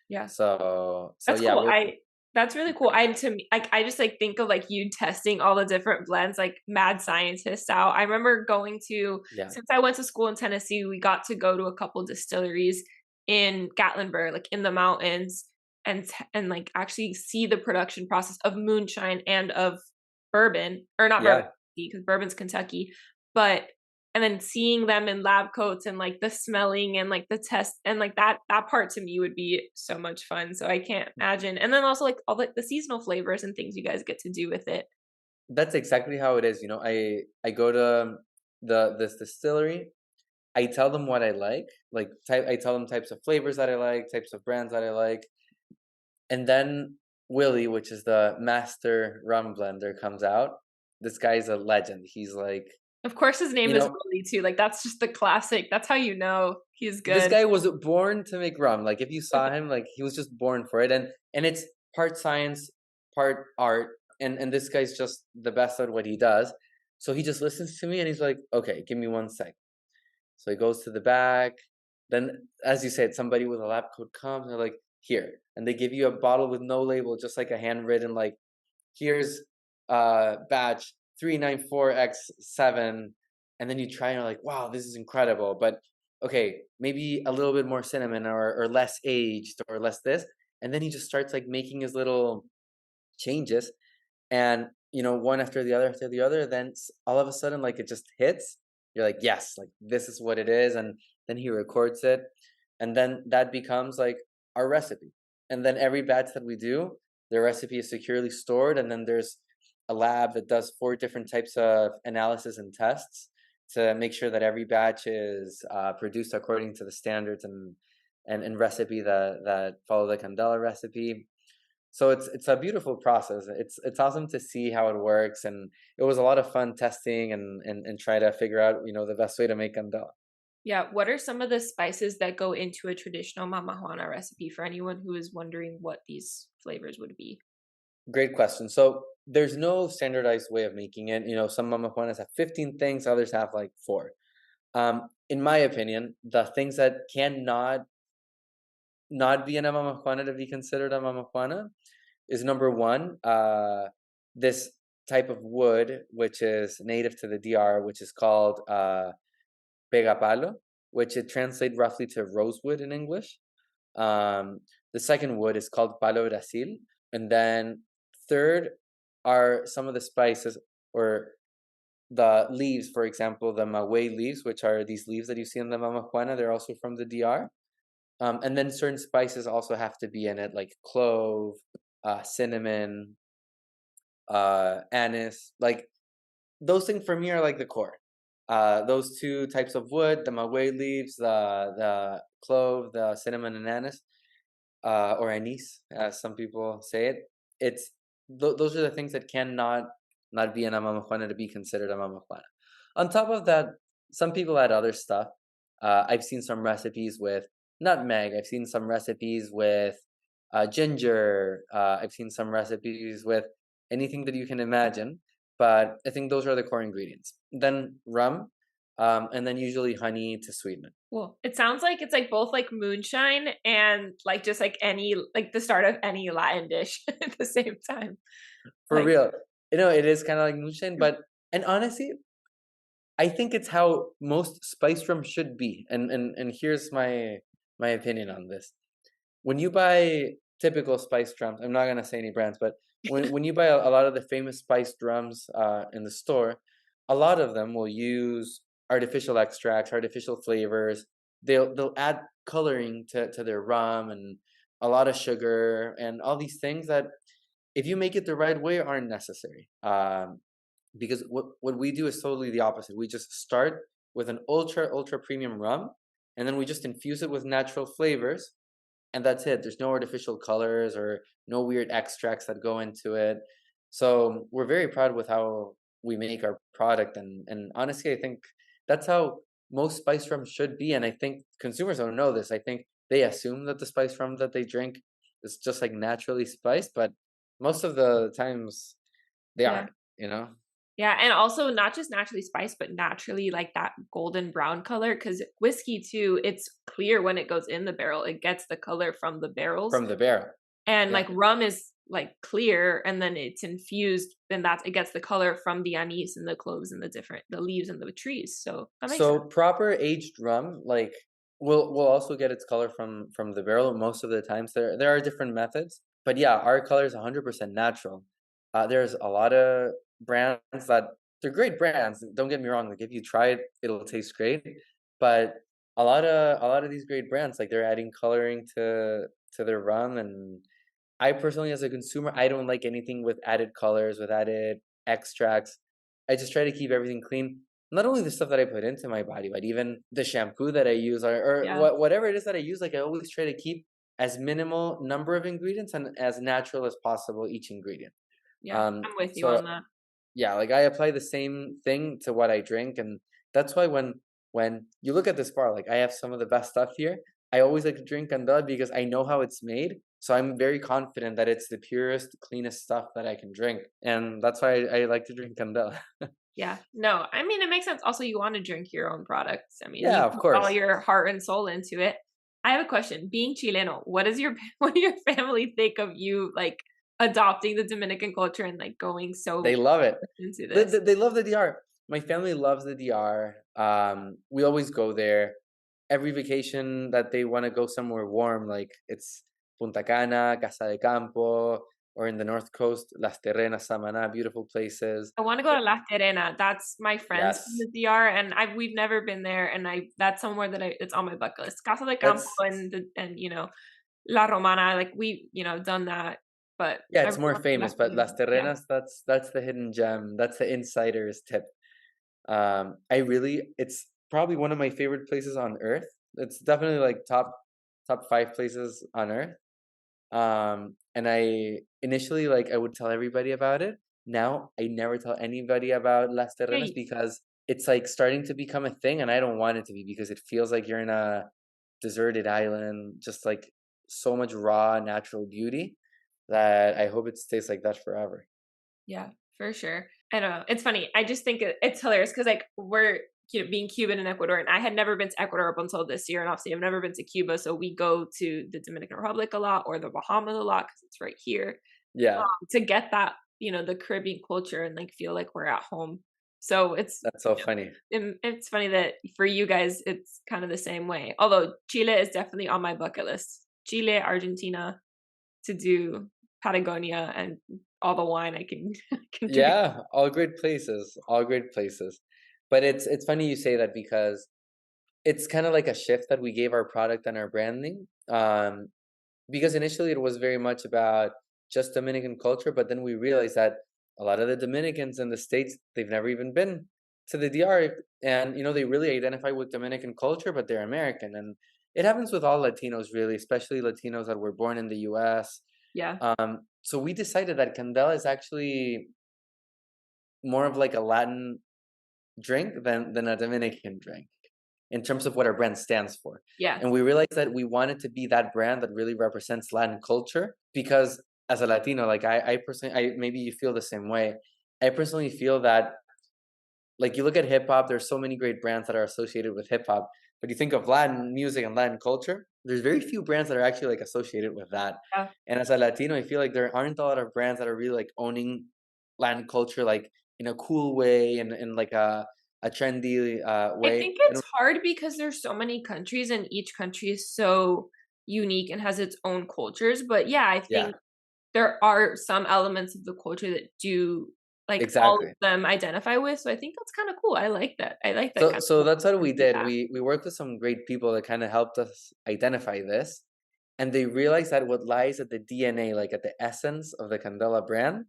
Yeah. So That's yeah, cool. we're That's really cool. To me, like, I just like think of like you testing all the different blends, like mad scientist out. I remember going to, yeah, since I went to school in Tennessee, we got to go to a couple distilleries in Gatlinburg, like in the mountains, and like actually see the production process of moonshine and of bourbon, or not bourbon, yeah. because bourbon's Kentucky, but and then seeing them in lab coats and like the smelling and like the test and like that part to me would be so much fun. So I can't imagine. And then also like all the seasonal flavors and things you guys get to do with it. That's exactly how it is. I go to this distillery. I tell them what I like I tell them types of flavors that I like, types of brands that I like, and then Willie, which is the master rum blender, comes out. This guy's a legend. He's like, Of course his name you is know, Willie too. Like that's just the classic. That's how you know he's this good. guy was born to make rum. Like if you saw him, like he was just born for it. And it's part science, part art. And this guy's just the best at what he does. So he just listens to me and he's like, okay, give me 1 sec. So he goes to the back. Then, as you said, somebody with a lab coat comes and they're like, here. And they give you a bottle with no label, just like a handwritten, like, here's batch 394X7. And then you try and you're like, wow, this is incredible. But okay, maybe a little bit more cinnamon or less aged or less this. And then he just starts like making his little changes. And one after the other, then all of a sudden like it just hits. You're like, yes, like this is what it is. And then he records it, and then that becomes like our recipe. And then every batch that we do, the recipe is securely stored, and then there's a lab that does 4 different types of analysis and tests to make sure that every batch is produced according to the standards and recipe that follow the Candela recipe. So it's a beautiful process. It's awesome to see how it works, and it was a lot of fun testing and try to figure out the best way to make candela. Yeah. What are some of the spices that go into a traditional Mama Juana recipe for anyone who is wondering what these flavors would be? Great question. So there's no standardized way of making it. Some mama juanas have 15 things, others have like 4. In my opinion, the things that cannot not be in a mama juana to be considered a mama juana is number one, this type of wood, which is native to the DR, which is called pegapalo, which it translates roughly to rosewood in English. The second wood is called palo Brasil. And then third are some of the spices or the leaves, for example, the maguey leaves, which are these leaves that you see in the Mamajuana. They're also from the DR. And then certain spices also have to be in it, like clove, cinnamon, anise. Like those things for me are like the core. Those two types of wood, the maguey leaves, the clove, the cinnamon and anise, or anise, as some people say it. It's those are the things that cannot not be in a mamajuana to be considered a mamajuana. On top of that, some people add other stuff. I've seen some recipes with nutmeg. I've seen some recipes with ginger. I've seen some recipes with anything that you can imagine. But I think those are the core ingredients. Then rum, and then usually honey to sweeten it. Well, it sounds like it's like both like moonshine and like just like any like the start of any Latin dish at the same time. For Like, real. It is kind of like moonshine, and honestly, I think it's how most spice rum should be. And here's my opinion on this. When you buy typical spiced rums, I'm not gonna say any brands, but when you buy a lot of the famous spiced rums in the store, a lot of them will use artificial extracts, artificial flavors. They'll add coloring to their rum and a lot of sugar and all these things that, if you make it the right way, aren't necessary. Because what we do is totally the opposite. We just start with an ultra premium rum, and then we just infuse it with natural flavors, and that's it. There's no artificial colors or no weird extracts that go into it. So we're very proud with how we make our product, and honestly, I think that's how most spice rum should be. And I think consumers don't know this. I think they assume that the spice rum that they drink is just like naturally spiced, but most of the times they yeah. aren't, you know? Yeah, and also not just naturally spiced, but naturally like that golden brown color. Because whiskey too, it's clear when it goes in the barrel. It gets the color from the barrels, From the barrel. and Yeah. like rum is like clear, and then it's infused. Then it gets the color from the anise and the cloves and the leaves and the trees. So that makes sense. Proper aged rum, like will also get its color from the barrel. Most of the times there are different methods, but yeah, our color is 100% natural. There's a lot of brands that they're great brands. Don't get me wrong. Like if you try it, it'll taste great. But a lot of these great brands, like they're adding coloring to their rum. And I personally, as a consumer, I don't like anything with added colors, with added extracts. I just try to keep everything clean. Not only the stuff that I put into my body, but even the shampoo that I use, or Yeah. whatever it is that I use. Like I always try to keep as minimal number of ingredients and as natural as possible each ingredient. Yeah, I'm with you So on that. yeah, like I apply the same thing to what I drink, and that's why when you look at this bar, like I have some of the best stuff here. I always like to drink Candela because I know how it's made, so I'm very confident that it's the purest, cleanest stuff that I can drink, and that's why I like to drink Candela. Yeah, no, I mean, it makes sense. Also, you want to drink your own products. I mean, Yeah, you of put all course. your heart and soul into it. I have a question. Being Chileno, what does your what do your family think of you like adopting the Dominican culture and like going so They love it. into They, this? they, they love the DR. My family loves the DR. We always go there. Every vacation that they want to go somewhere warm, like it's Punta Cana, Casa de Campo, or in the North Coast, Las Terrenas, Samaná, beautiful places. I want to go to La Terena. That's my friends from Yes, the DR, and we've never been there, and that's somewhere that it's on my bucket list. Casa de Campo that's and La Romana, like we done that, but yeah, I it's really more want to go to La famous. But Las Terena. Yeah. Terrenas, that's the hidden gem. That's the insider's tip. It's probably one of my favorite places on earth. It's definitely like top 5 places on earth. And I initially, like, I would tell everybody about it. Now I never tell anybody about Las Terrenas Hey, because it's like starting to become a thing, and I don't want it to be because it feels like you're in a deserted island, just like so much raw natural beauty that I hope it stays like that forever. yeah, for sure. I know. It's funny. I just think it's hilarious because like we're being Cuban and Ecuador, and I had never been to Ecuador up until this year, and obviously I've never been to Cuba, so we go to the Dominican Republic a lot or the Bahamas a lot because it's right here. Yeah, to get that, the Caribbean culture and like feel like we're at home. So that's so funny. it's funny that for you guys it's kind of the same way. Although Chile is definitely on my bucket list. Chile, Argentina, to do Patagonia and all the wine I can I can drink. Yeah, all great places, all great places. But it's funny you say that because it's kind of like a shift that we gave our product and our branding. Because initially it was very much about just Dominican culture, but then we realized that a lot of the Dominicans in the States, they've never even been to the DR, and they really identify with Dominican culture, but they're American. And it happens with all Latinos really, especially Latinos that were born in the US. Yeah. So we decided that Candela is actually more of like a Latin drink than a Dominican drink in terms of what our brand stands for. Yeah. And we realized that we wanted to be that brand that really represents Latin culture because as a Latino, like I personally, maybe you feel the same way. I personally feel that like you look at hip hop, there's so many great brands that are associated with hip hop, but you think of Latin music and Latin culture, there's very few brands that are actually like associated with that. Yeah. And as a Latino, I feel like there aren't a lot of brands that are really like owning Latin culture like in a cool way and in like a trendy I way. think it's hard because there's so many countries and each country is so unique and has its own cultures. But yeah, I Yeah, think there are some elements of the culture that do like all of exactly. them identify with. So I think that's kind of cool. I like that. I like that So kind so of that's what we did. feedback. We worked with some great people that kind of helped us identify this, and they realized that what lies at the DNA, like at the essence of the Candela brand,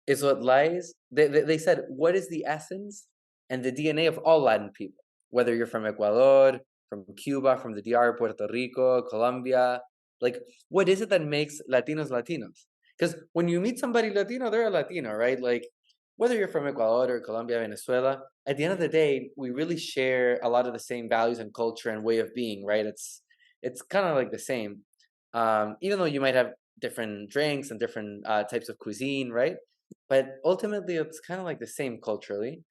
is what lies. They said, what is the essence and the DNA of all Latin people, whether you're from Ecuador, from Cuba, from the DR, Puerto Rico, Colombia, like what is it that makes Latinos Latinos? Because when you meet somebody Latino, they're a Latino, right? Like whether you're from Ecuador or Colombia, Venezuela, at the end of the day, we really share a lot of the same values and culture and way of being, right? It's kind of like the same, even though you might have different drinks and different types of cuisine, right? But ultimately, it's kind of like the same culturally.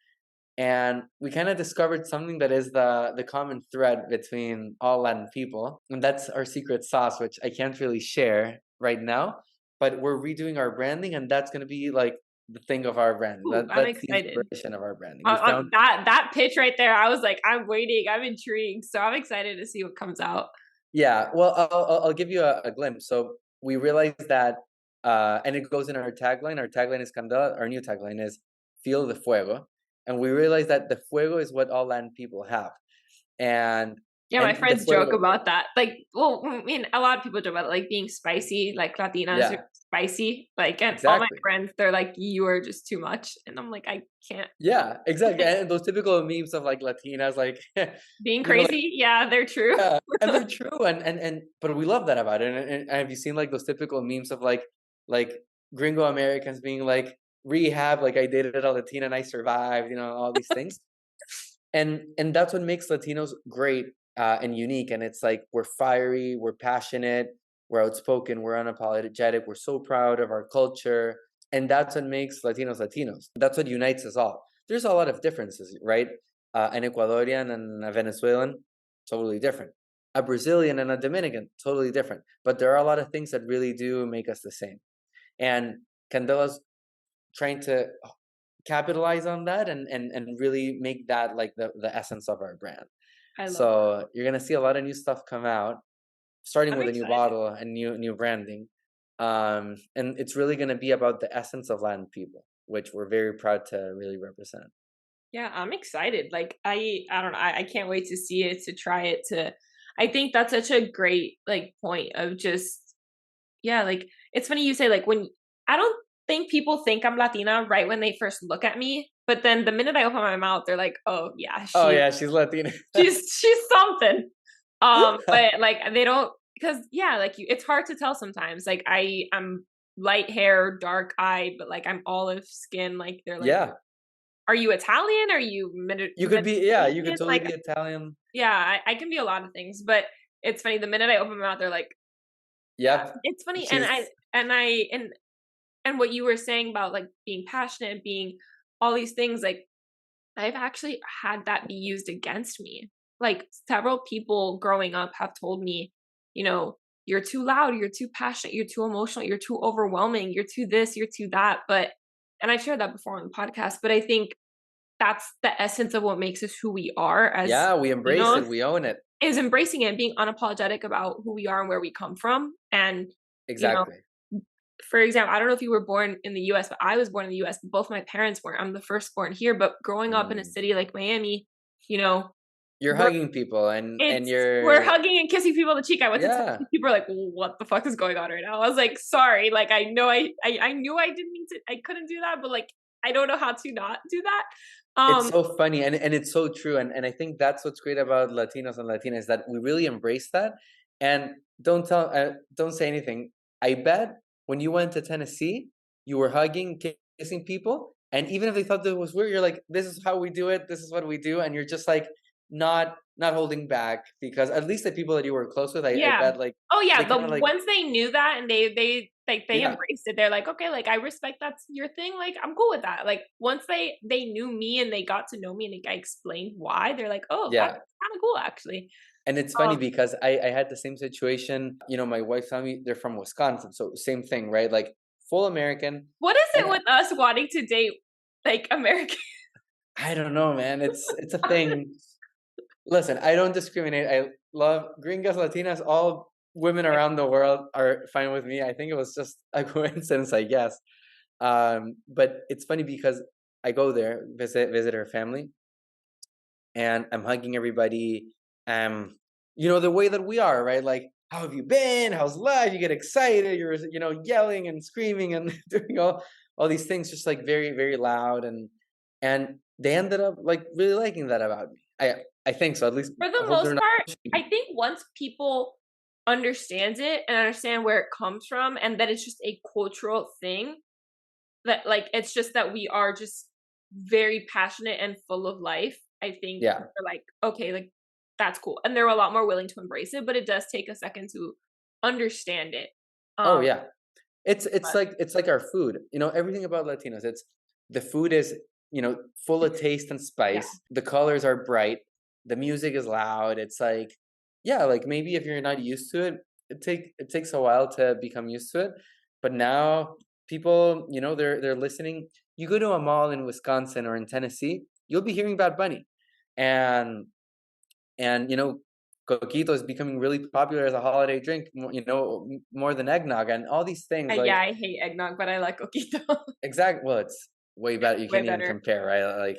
And we kind of discovered something that is the common thread between all Latin people, and that's our secret sauce, which I can't really share right now. But we're redoing our branding, and that's going to be like the thing of our brand. Ooh, I'm That's the excited. inspiration of our branding. We On found, that pitch right there, I was like, I'm waiting. I'm intrigued. So I'm excited to see what comes out. yeah. Well, I'll give you a glimpse. So we realized that, and it goes in our tagline. Our tagline is Candela. Our new tagline is "Feel the Fuego," and we realized that the fuego is what all Latin people have, and Yeah, my and the friends joke fuego, about that. Like, well, I mean, a lot of people joke about it, like being spicy, like Latinas are yeah, spicy. Like, and all my exactly. friends, they're like, you are just too much. And I'm like, I can't. Yeah, exactly. And those typical memes of like Latinas, like Being like crazy, yeah, they're true. yeah, and they're true, and but we love that about it. And have you seen like those typical memes of like gringo Americans being like rehab, like I dated a Latina and I survived, all these things. And that's what makes Latinos great and unique. And it's like we're fiery, we're passionate, we're outspoken, we're unapologetic, we're so proud of our culture, and that's what makes Latinos Latinos. That's what unites us all. There's a lot of differences, right? An Ecuadorian and a Venezuelan, totally different. A Brazilian and a Dominican, totally different. But there are a lot of things that really do make us the same. And Candela's trying to capitalize on that and really make that like the essence of our brand. I love that. So you're gonna see a lot of new stuff come out, starting I'm with a new excited. bottle and new branding. And it's really gonna be about the essence of Latin people, which we're very proud to really represent. Yeah, I'm excited. Like, I don't know. I can't wait to see it, to try it, I think that's such a great like point of just, yeah, like it's funny you say like when I don't think people think I'm Latina right when they first look at me, but then the minute I open my mouth, they're like, "Oh yeah, Oh yeah, she's Latina. she's something." But like they don't, because yeah, like it's hard to tell sometimes. Like I'm light hair, dark eye, but like I'm olive skin. Like they're like, Yeah, "Are you Italian? Are you you could be. Yeah, you could Mediterranean?" totally Like, be Italian. yeah, I can be a lot of things, but it's funny. The minute I open my mouth, they're like, Yep, it's funny, and she's. and what you were saying about like being passionate, being all these things, like I've actually had that be used against me. Like several people growing up have told me, you know, you're too loud, you're too passionate, you're too emotional, you're too overwhelming, you're too this, you're too that. But, and I've shared that before on the podcast, but I think that's the essence of what makes us who we are as Yeah, we embrace it. Latinos, We own it. is embracing it and being unapologetic about who we are and where we come from. And, Exactly. for example, I don't know if you were born in the US, but I was born in the US. Both my parents were. I'm the firstborn here, but growing up in a city like Miami, You're hugging people and we're hugging and kissing people on the cheek. I went to yeah. people are like, well, what the fuck is going on right now? I was like, sorry, like I know I knew I didn't mean to, I couldn't do that, but like I don't know how to not do that. It's so funny and it's so true. And I think that's what's great about Latinos and Latinas, that we really embrace that. And don't say anything. I bet when you went to Tennessee, you were hugging, kissing people. And even if they thought that was weird, you're like, this is how we do it. This is what we do. And you're just like, not holding back, because at least the people that you were close with, I bet like, oh yeah, but like, once they knew that and they embraced it, they're like, okay, like I respect that's your thing, like I'm cool with that. Like once they knew me and they got to know me and I explained why, they're like, oh yeah, that's kind of cool actually. And it's funny because I had the same situation. My wife's family, they're from Wisconsin, so same thing, right? Like full American. What is it with us wanting to date like American? I don't know, man. It's a thing. Listen, I don't discriminate. I love gringas, Latinas, all women around the world are fine with me. I think it was just a coincidence, I guess. But it's funny because I go there, visit her family, and I'm hugging everybody. The way that we are, right? Like, how have you been? How's life? You get excited. You're, yelling and screaming and doing all these things, just like very, very loud. And they ended up like really liking that about me. I think so, at least for the most part. I think once people understand it and understand where it comes from and that it's just a cultural thing, that like it's just that we are just very passionate and full of life, I think they're like, okay, like that's cool. And they're a lot more willing to embrace it, but it does take a second to understand it. Oh yeah. It's like our food. Everything about Latinos, the food is, full of taste and spice. Yeah. The colors are bright. The music is loud. It's like, like maybe if you're not used to it, it takes a while to become used to it. But now people, they're listening. You go to a mall in Wisconsin or in Tennessee, you'll be hearing Bad Bunny. And coquito is becoming really popular as a holiday drink, more than eggnog and all these things. I hate eggnog, but I like coquito. Exactly. Well, it's way better. You can't even compare, right? Like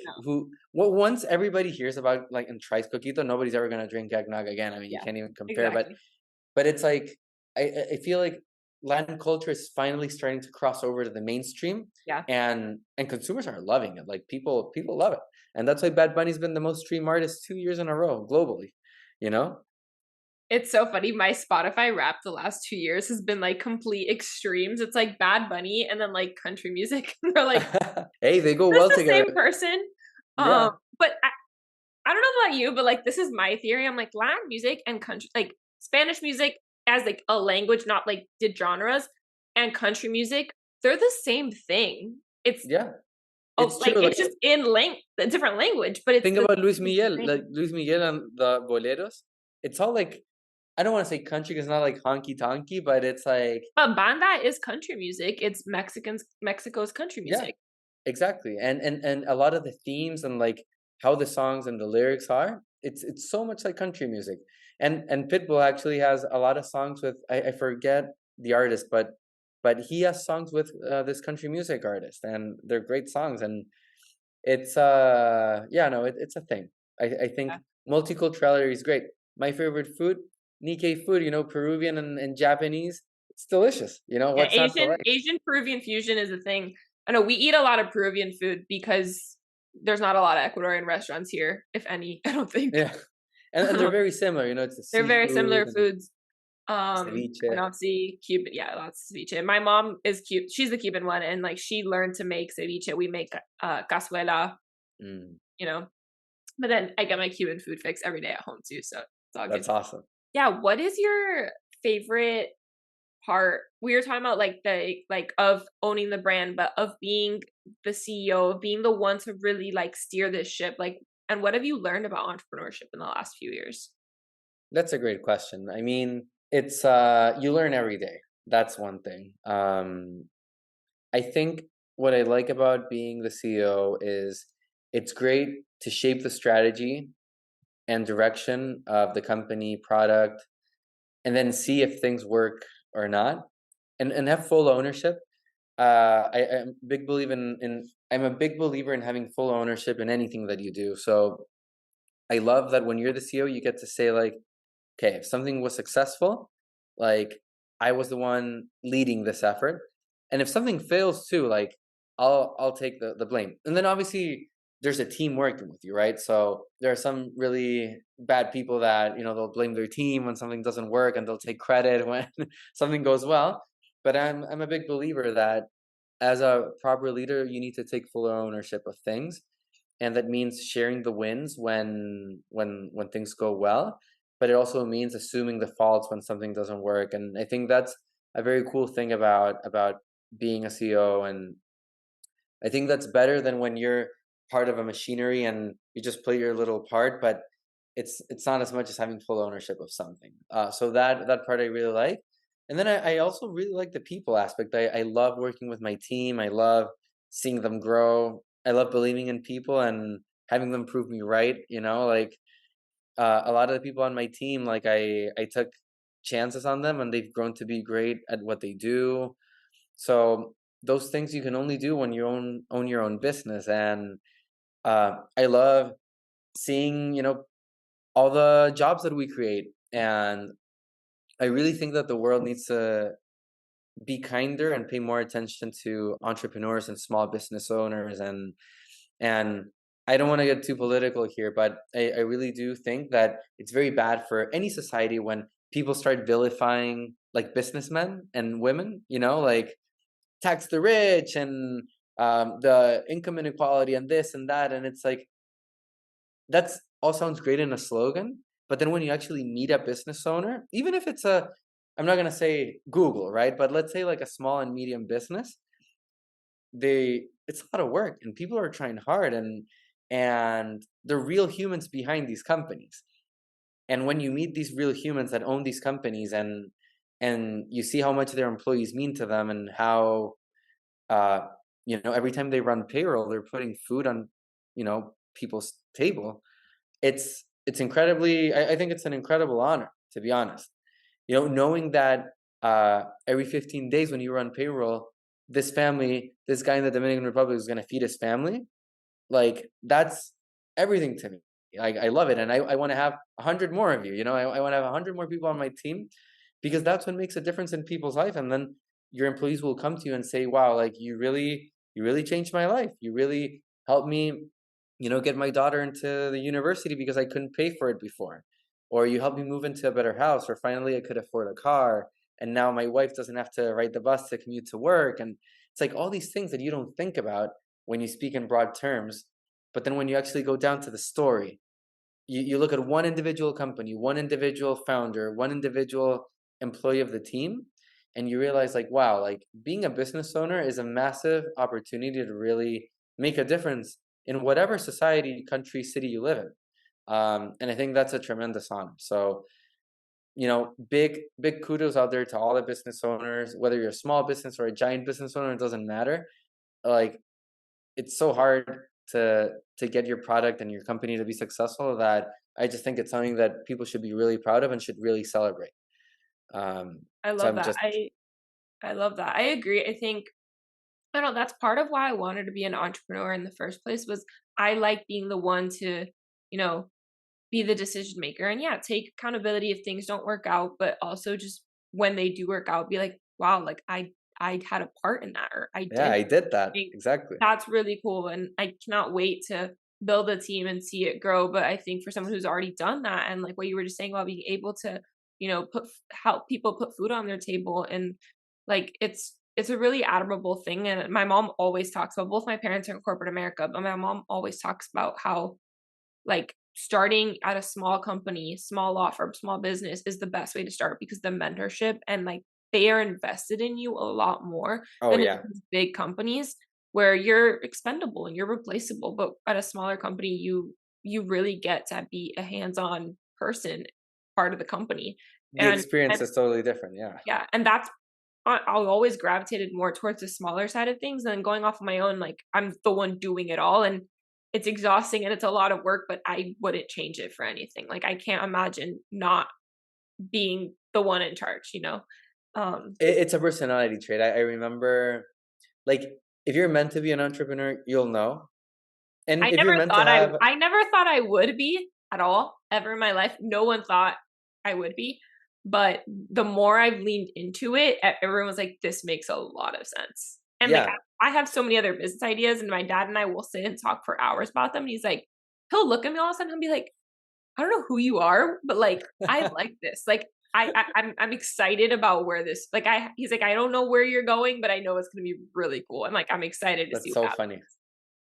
once everybody hears about like and tries coquito, nobody's ever gonna drink eggnog again. I mean, you can't even compare. Exactly. But it's like I feel like Latin culture is finally starting to cross over to the mainstream. Yeah. And consumers are loving it. Like people love it. And that's why Bad Bunny's been the most streamed artist 2 years in a row globally. It's so funny. My Spotify rap the last 2 years has been like complete extremes. It's like Bad Bunny and then like country music. They're like, hey, they go well together. Same person. Yeah. But I don't know about you, but like this is my theory. I'm like Latin music and country, like Spanish music as like a language, not like the genres, and country music, they're the same thing. It's It's like true. It's just in a different language, but it's think about Luis Miguel, like Luis Miguel and the boleros. It's all like, I don't want to say country because it's not like honky tonky, but it's like. But banda is country music. It's Mexico's country music. Yeah, exactly, and a lot of the themes and like how the songs and the lyrics are, it's so much like country music. And Pitbull actually has a lot of songs with I forget the artist, but he has songs with this country music artist, and they're great songs. And it's it's a thing. I think multiculturality is great. My favorite food, Nikkei food, Peruvian and Japanese. It's delicious. What's not to like? Asian Peruvian fusion is a thing. I know we eat a lot of Peruvian food because there's not a lot of Ecuadorian restaurants here, if any. I don't think. Yeah, and they're very similar. It's they're very similar foods. Ceviche. And obviously Cuban, lots of ceviche. My mom is Cuban. She's the Cuban one, and like she learned to make ceviche. We make cazuela, But then I get my Cuban food fix every day at home too, so it's all good. That's awesome. Yeah, what is your favorite part? We were talking about like of owning the brand, but of being the CEO, of being the one to really like steer this ship. Like, and what have you learned about entrepreneurship in the last few years? That's a great question. I mean, It's you learn every day. That's one thing. I think what I like about being the CEO is it's great to shape the strategy and direction of the company product, and then see if things work or not, and have full ownership. I'm a big believer I'm a big believer in having full ownership in anything that you do. So I love that when you're the CEO, you get to say like, okay, if something was successful, like I was the one leading this effort. And if something fails too, like I'll take the blame. And then obviously there's a team working with you, right? So there are some really bad people that, they'll blame their team when something doesn't work, and they'll take credit when something goes well. But I'm a big believer that as a proper leader, you need to take full ownership of things, and that means sharing the wins when things go well, but it also means assuming the faults when something doesn't work. And I think that's a very cool thing about being a CEO. And I think that's better than when you're part of a machinery and you just play your little part, but it's not as much as having full ownership of something. So that part I really like. And then I also really like the people aspect. I love working with my team. I love seeing them grow. I love believing in people and having them prove me right. Like a lot of the people on my team, like I took chances on them, and they've grown to be great at what they do. So those things you can only do when you own your own business. And I love seeing all the jobs that we create. And I really think that the world needs to be kinder and pay more attention to entrepreneurs and small business owners. And I don't want to get too political here, but I really do think that it's very bad for any society when people start vilifying like businessmen and women, like tax the rich and the income inequality and this and that. And it's like, that's all sounds great in a slogan, but then when you actually meet a business owner, even if I'm not going to say Google, right? But let's say like a small and medium business, it's a lot of work, and people are trying hard, and they're real humans behind these companies. And when you meet these real humans that own these companies, and you see how much their employees mean to them, and how every time they run payroll, they're putting food on people's table. It's incredibly, I think it's an incredible honor, to be honest. Knowing that every 15 days when you run payroll, this guy in the Dominican Republic is going to feed his family. Like, that's everything to me. I love it. And I want to have 100 more of you. I want to have 100 more people on my team, because that's what makes a difference in people's life. And then your employees will come to you and say, wow, like you really changed my life. You really helped me, get my daughter into the university because I couldn't pay for it before. Or you helped me move into a better house, or finally I could afford a car. And now my wife doesn't have to ride the bus to commute to work. And it's like all these things that you don't think about when you speak in broad terms. But then when you actually go down to the story, you look at one individual company, one individual founder, one individual employee of the team, and you realize like, wow, like being a business owner is a massive opportunity to really make a difference in whatever society, country, city you live in. And I think that's a tremendous honor. So, big kudos out there to all the business owners, whether you're a small business or a giant business owner, it doesn't matter. Like, it's so hard to get your product and your company to be successful, that I just think it's something that people should be really proud of and should really celebrate. I So love I'm that. just, I love that. I agree. I think I don't know, that's part of why I wanted to be an entrepreneur in the first place. Was I like being the one to, you know, be the decision maker, and yeah, take accountability if things don't work out, but also just when they do work out, be like, wow, like I had a part in that, or I yeah, did I did that. think Exactly. that's really cool. And I cannot wait to build a team and see it grow. But I think for someone who's already done that, and like what you were just saying about being able to, help people put food on their table, and like it's a really admirable thing. And my mom always talks about, both my parents are in corporate America, but my mom always talks about how like starting at a small company, small law firm, small business is the best way to start, because the mentorship and like they are invested in you a lot more Oh than in yeah. these big companies where you're expendable and you're replaceable. But at a smaller company, you really get to be a hands-on person, part of the company. The And experience is totally different. Yeah. yeah, and that's I'll always gravitated more towards the smaller side of things than going off on my own. Like I'm the one doing it all, and it's exhausting and it's a lot of work, but I wouldn't change it for anything. Like I can't imagine not being the one in charge, you know? It's a personality trait. I remember, like, if you're meant to be an entrepreneur, you'll know. And if you're meant to have, I never thought I would be at all ever in my life. No one thought I would be. But the more I've leaned into it, everyone was like, this makes a lot of sense. And like yeah, I have so many other business ideas, and my dad and I will sit and talk for hours about them. And he's like, he'll look at me all of a sudden and be like, I don't know who you are, but like I like this. Like I'm excited about where this he's like, I don't know where you're going, but I know it's gonna be really cool. I'm like, I'm excited to see that's what so happens. funny.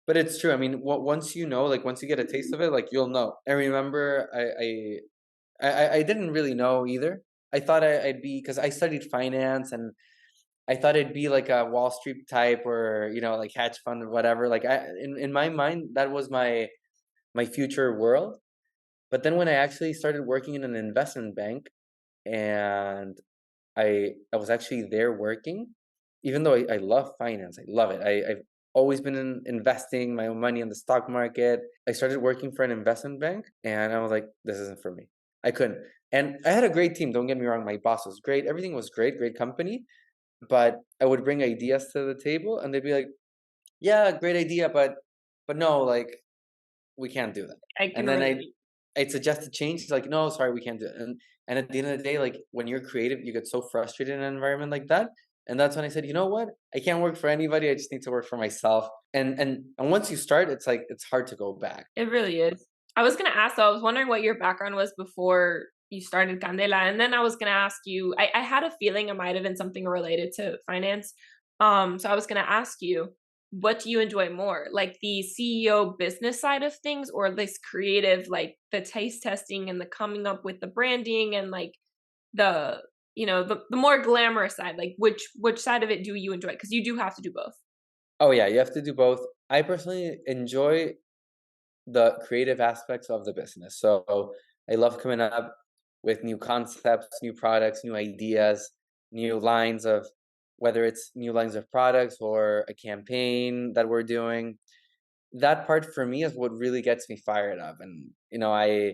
But it's true. I mean, once you know, like once you get a taste of it, like you'll know. I remember I didn't really know either. I thought I'd be, because I studied finance, and I thought it'd be like a Wall Street type, or like hedge fund or whatever. Like in my mind, that was my future world. But then when I actually started working in an investment bank, and I was actually there working, even though I love finance, I love it. I've always been investing my own money in the stock market. I started working for an investment bank, and I was like, this isn't for me. I couldn't. And I had a great team. Don't get me wrong. My boss was great. Everything was great. Great company. But I would bring ideas to the table, and they'd be like, yeah, great idea, but no, like, we can't do that. I And can then relate. I'd suggest a change. He's like, no, sorry, we can't do it. And at the end of the day, like when you're creative, you get so frustrated in an environment like that. And that's when I said, you know what? I can't work for anybody. I just need to work for myself. And once you start, it's like it's hard to go back. It really is. I was gonna ask though, I was wondering what your background was before you started Candela. And then I was gonna ask you, I had a feeling it might have been something related to finance. So I was gonna ask you, what do you enjoy more? Like the CEO business side of things, or this creative, like the taste testing and the coming up with the branding and like the the more glamorous side? Like which side of it do you enjoy? Because you do have to do both. Oh yeah, you have to do both. I personally enjoy the creative aspects of the business. So I love coming up with new concepts, new products, new ideas, new lines of, whether it's new lines of products or a campaign that we're doing. That part for me is what really gets me fired up. And I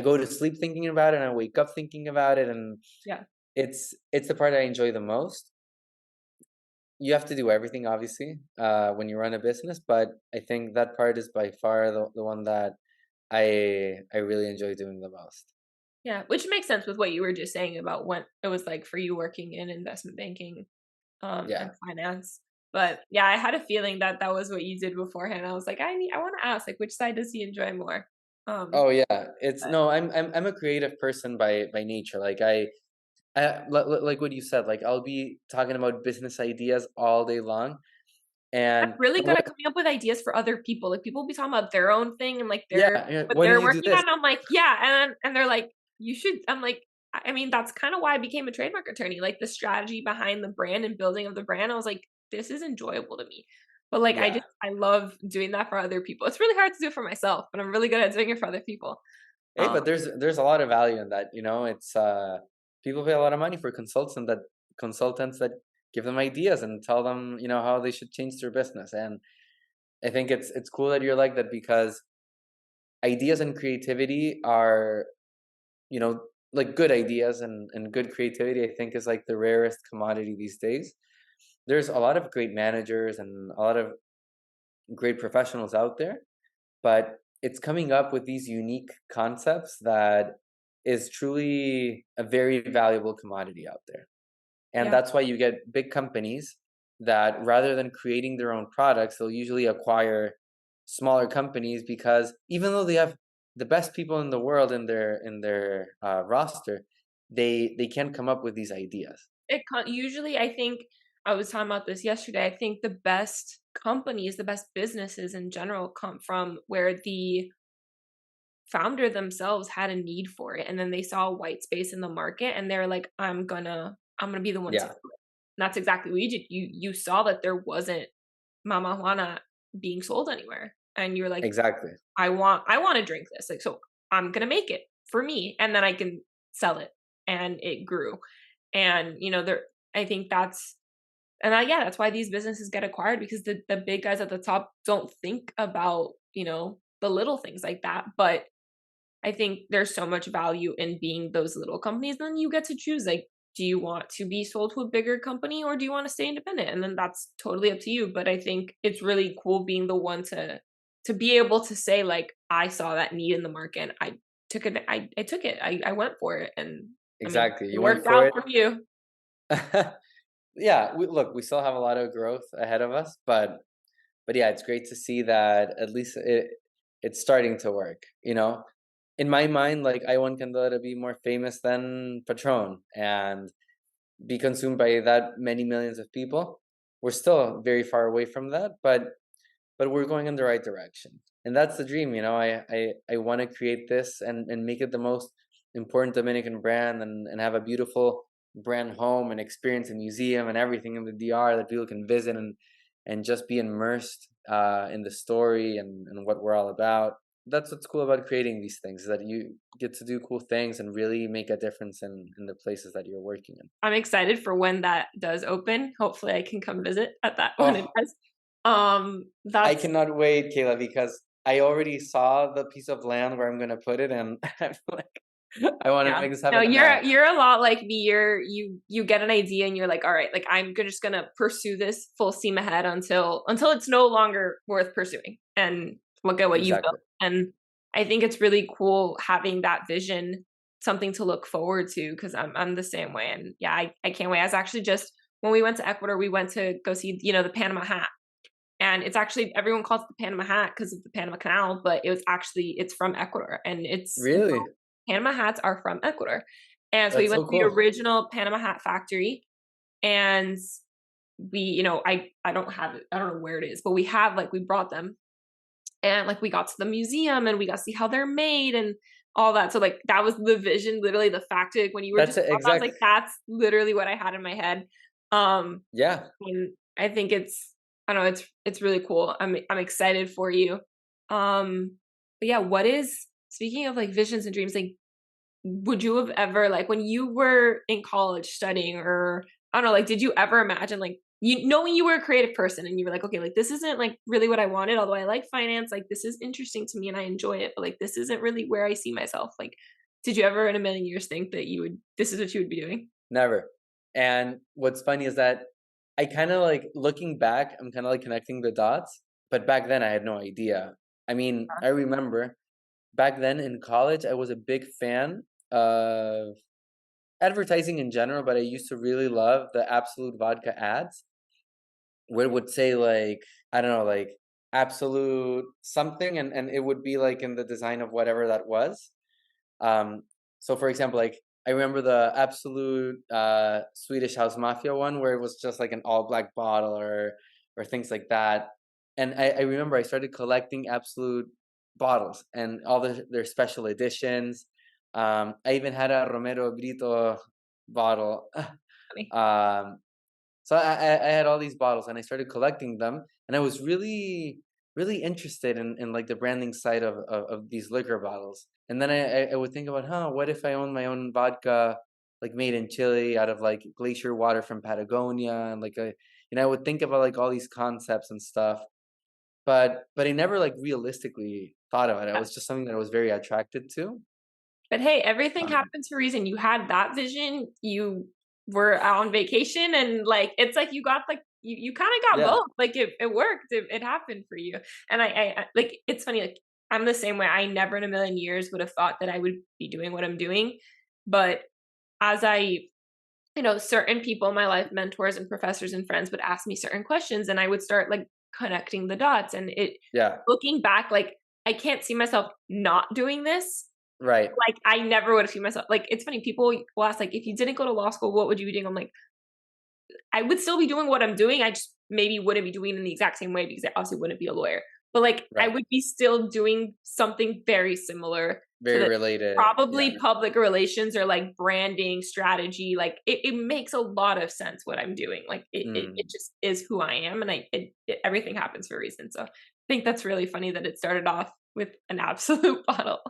go to sleep thinking about it, and I wake up thinking about it, and Yeah. it's the part I enjoy the most. You have to do everything, obviously, when you run a business, but I think that part is by far the one that I really enjoy doing the most. Yeah, which makes sense with what you were just saying about what it was like for you working in investment banking, Yeah. and finance. But yeah, I had a feeling that that was what you did beforehand. I was like, I want to ask, like, which side does he enjoy more? Um, Oh yeah. It's but no. I'm a creative person by nature. Like like what you said. Like I'll be talking about business ideas all day long, I'm and really good at coming up with ideas for other people. Like people be talking about their own thing and like yeah. their what Why don't they're you do working on. this? And I'm like, yeah, and they're like, you should. I'm like, I mean, that's kind of why I became a trademark attorney. Like the strategy behind the brand and building of the brand. I was like, this is enjoyable to me. But like, Yeah. I love doing that for other people. It's really hard to do it for myself, but I'm really good at doing it for other people. Hey, Um, but there's a lot of value in that. It's people pay a lot of money for consultants that give them ideas and tell them how they should change their business. And I think it's cool that you're like that, because ideas and creativity are, you know, like good ideas and good creativity, I think is like the rarest commodity these days. There's a lot of great managers and a lot of great professionals out there, but it's coming up with these unique concepts that is truly a very valuable commodity out there. And yeah, that's why you get big companies that, rather than creating their own products, they'll usually acquire smaller companies, because even though they have the best people in the world in their roster, they can't come up with these ideas. usually I think I was talking about this yesterday. I think the best companies, the best businesses in general come from where the founder themselves had a need for it, and then they saw a white space in the market and they're like, I'm gonna be the one to do Yeah, it. And that's exactly what you did. You saw that there wasn't Mamajuana being sold anywhere, and you're like, exactly. I want to drink this, like, so I'm gonna make it for me and then I can sell it. and it grew. And, I think that's why these businesses get acquired, because the big guys at the top don't think about, the little things like that. But I think there's so much value in being those little companies. Then you get to choose, like, do you want to be sold to a bigger company or do you want to stay independent? And then that's totally up to you. But I think it's really cool being the one to be able to say, like, I saw that need in the market and I took it. I took it. I went for it. And Exactly. it You went worked for out it. for you. Yeah, we still have a lot of growth ahead of us, but yeah, it's great to see that at least it's starting to work, In my mind, like, I want Candela to be more famous than Patron and be consumed by that many millions of people. We're still very far away from that, but we're going in the right direction. And that's the dream, I want to create this and make it the most important Dominican brand and have a beautiful brand home and experience a museum and everything in the DR that people can visit and just be immersed in the story and what we're all about. That's what's cool about creating these things, is that you get to do cool things and really make a difference in the places that you're working in. I'm excited for when that does open. Hopefully I can come visit at that when it does. I cannot wait, Kayla, because I already saw the piece of land where I'm gonna put it, and I'm like, I want to make this happen. No, you're a lot like me. You get an idea and you're like, all right, like, I'm just gonna pursue this full steam ahead until it's no longer worth pursuing. And look at what you've built. And I think it's really cool having that vision, something to look forward to, because I'm the same way. And yeah, I can't wait. I was actually just, when we went to Ecuador, we went to go see, the Panama Hat. And it's actually, everyone calls it the Panama Hat because of the Panama Canal, but it's from Ecuador. And it's really, Panama hats are from Ecuador. And so that's we went so to the cool. original Panama hat factory, and we, I don't have it, I don't know where it is, but we brought them, and like we got to the museum and we got to see how they're made and all that. So like that was the vision, literally the factory. Like when you were I was like, that's literally what I had in my head. Yeah. And I think I don't know, it's really cool. I'm excited for you. But yeah, speaking of like visions and dreams, like, would you have ever, like, when you were in college studying, or I don't know, like, did you ever imagine, like, knowing you were a creative person and you were like, okay, like, this isn't like really what I wanted, although I like finance, like, this is interesting to me and I enjoy it, but like, this isn't really where I see myself. Like, did you ever in a million years think that this is what you would be doing? Never. And what's funny is that I kind of, like, looking back, I'm kind of like connecting the dots, but back then I had no idea. I mean, I remember back then in college, I was a big fan of advertising in general, but I used to really love the Absolute vodka ads, where it would say, like, I don't know, like, Absolute something, and it would be like in the design of whatever that was. So for example, like, I remember the Absolute Swedish House Mafia one, where it was just like an all black bottle or things like that. And I remember I started collecting Absolute bottles and all their special editions. I even had a Romero Brito bottle. So I had all these bottles and I started collecting them, and I was really, really interested in like the branding side of these liquor bottles. And then I would think about, what if I own my own vodka, like made in Chile out of like glacier water from Patagonia, and like I would think about like all these concepts and stuff, but I never like realistically thought of it. It was just something that I was very attracted to. But hey, everything happens for a reason. You had that vision. You were out on vacation, and like it's like you got like you kind of got both. Like it worked. It happened for you. And I like, it's funny. Like, I'm the same way. I never in a million years would have thought that I would be doing what I'm doing. But as certain people in my life, mentors and professors and friends, would ask me certain questions, and I would start like connecting the dots. And looking back, like, I can't see myself not doing this. Right. Like, I never would have seen myself. Like, it's funny. People will ask, like, if you didn't go to law school, what would you be doing? I'm like, I would still be doing what I'm doing. I just maybe wouldn't be doing it in the exact same way, because I obviously wouldn't be a lawyer. But like, I would be still doing something very similar. Very related. Probably public relations or like branding strategy. Like, it makes a lot of sense what I'm doing. Like, it just is who I am, and everything happens for a reason. So I think that's really funny that it started off with an Absolute bottle.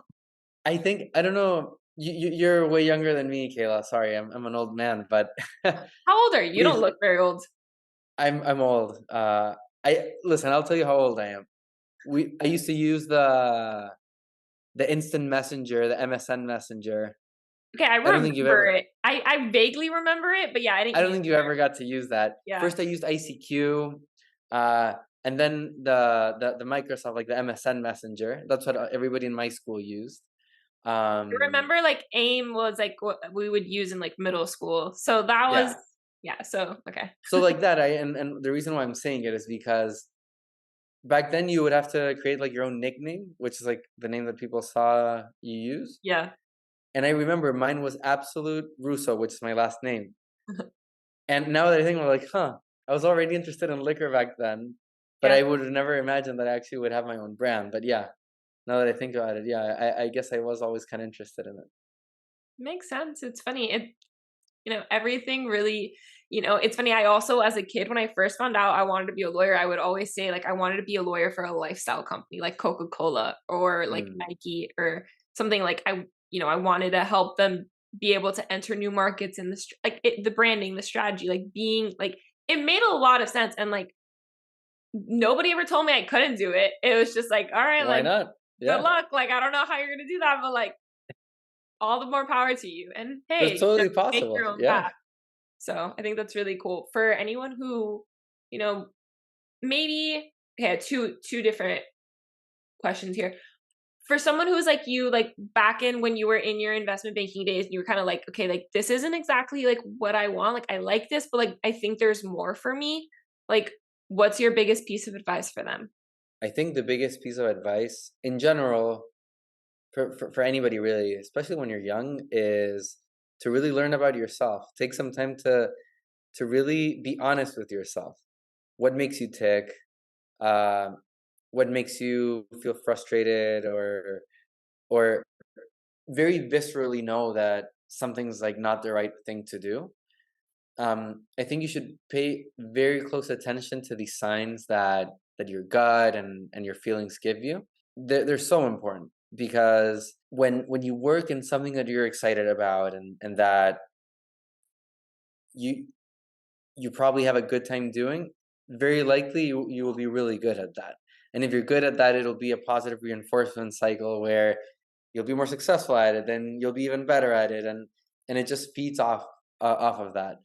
I think, I don't know, You're way younger than me, Kayla. Sorry, I'm an old man, but How old are you? You don't we've look very old. I'm old. I listen. I'll tell you how old I am. I used to use the instant messenger, the MSN messenger. Okay, I I don't think you've remember ever. it. I vaguely remember it, but yeah, I didn't I don't use think it you very ever got to use that. yeah. First, I used ICQ, uh, and then the Microsoft, like the MSN Messenger. That's what everybody in my school used. I Um, remember like AIM was like what we would use in like middle school. So that was yeah. yeah, so okay. So like that, and the reason why I'm saying it is because back then you would have to create like your own nickname, which is like the name that people saw you use. Yeah. And I remember mine was Absolute Russo, which is my last name. And now that I think, I'm like, huh, I was already interested in liquor back then, but Yeah. I would have never imagined that I actually would have my own brand. But yeah, now that I think about it, yeah, I guess I was always kind of interested in it. Makes sense. It's funny. Everything really, it's funny. I also, as a kid, when I first found out I wanted to be a lawyer, I would always say, like, I wanted to be a lawyer for a lifestyle company like Coca-Cola or like Mm. Nike or something like I wanted to help them be able to enter new markets in the branding, the strategy, like being like, it made a lot of sense. And like, nobody ever told me I couldn't do it. It was just like, all right, Why like, not? good Yeah, luck. Like, I don't know how you're going to do that, but like, all the more power to you. And it's hey, totally just make your possible. own Yeah. path. So I think that's really cool for anyone who, you know, maybe okay, two different questions here. For someone who's like you, like back in when you were in your investment banking days, and you were kind of like, okay, like this isn't exactly like what I want. Like I like this, but like I think there's more for me. Like, what's your biggest piece of advice for them? I think the biggest piece of advice in general for anybody really, especially when you're young, is to really learn about yourself. Take some time to really be honest with yourself. What makes you tick? Uh, what makes you feel frustrated or very viscerally know that something's like not the right thing to do. I think you should pay very close attention to the signs that your gut and your feelings give you. They're so important because when you work in something that you're excited about and that you you probably have a good time doing, very likely you will be really good at that. And if you're good at that, it'll be a positive reinforcement cycle where you'll be more successful at it, then you'll be even better at it, and it just feeds off of that.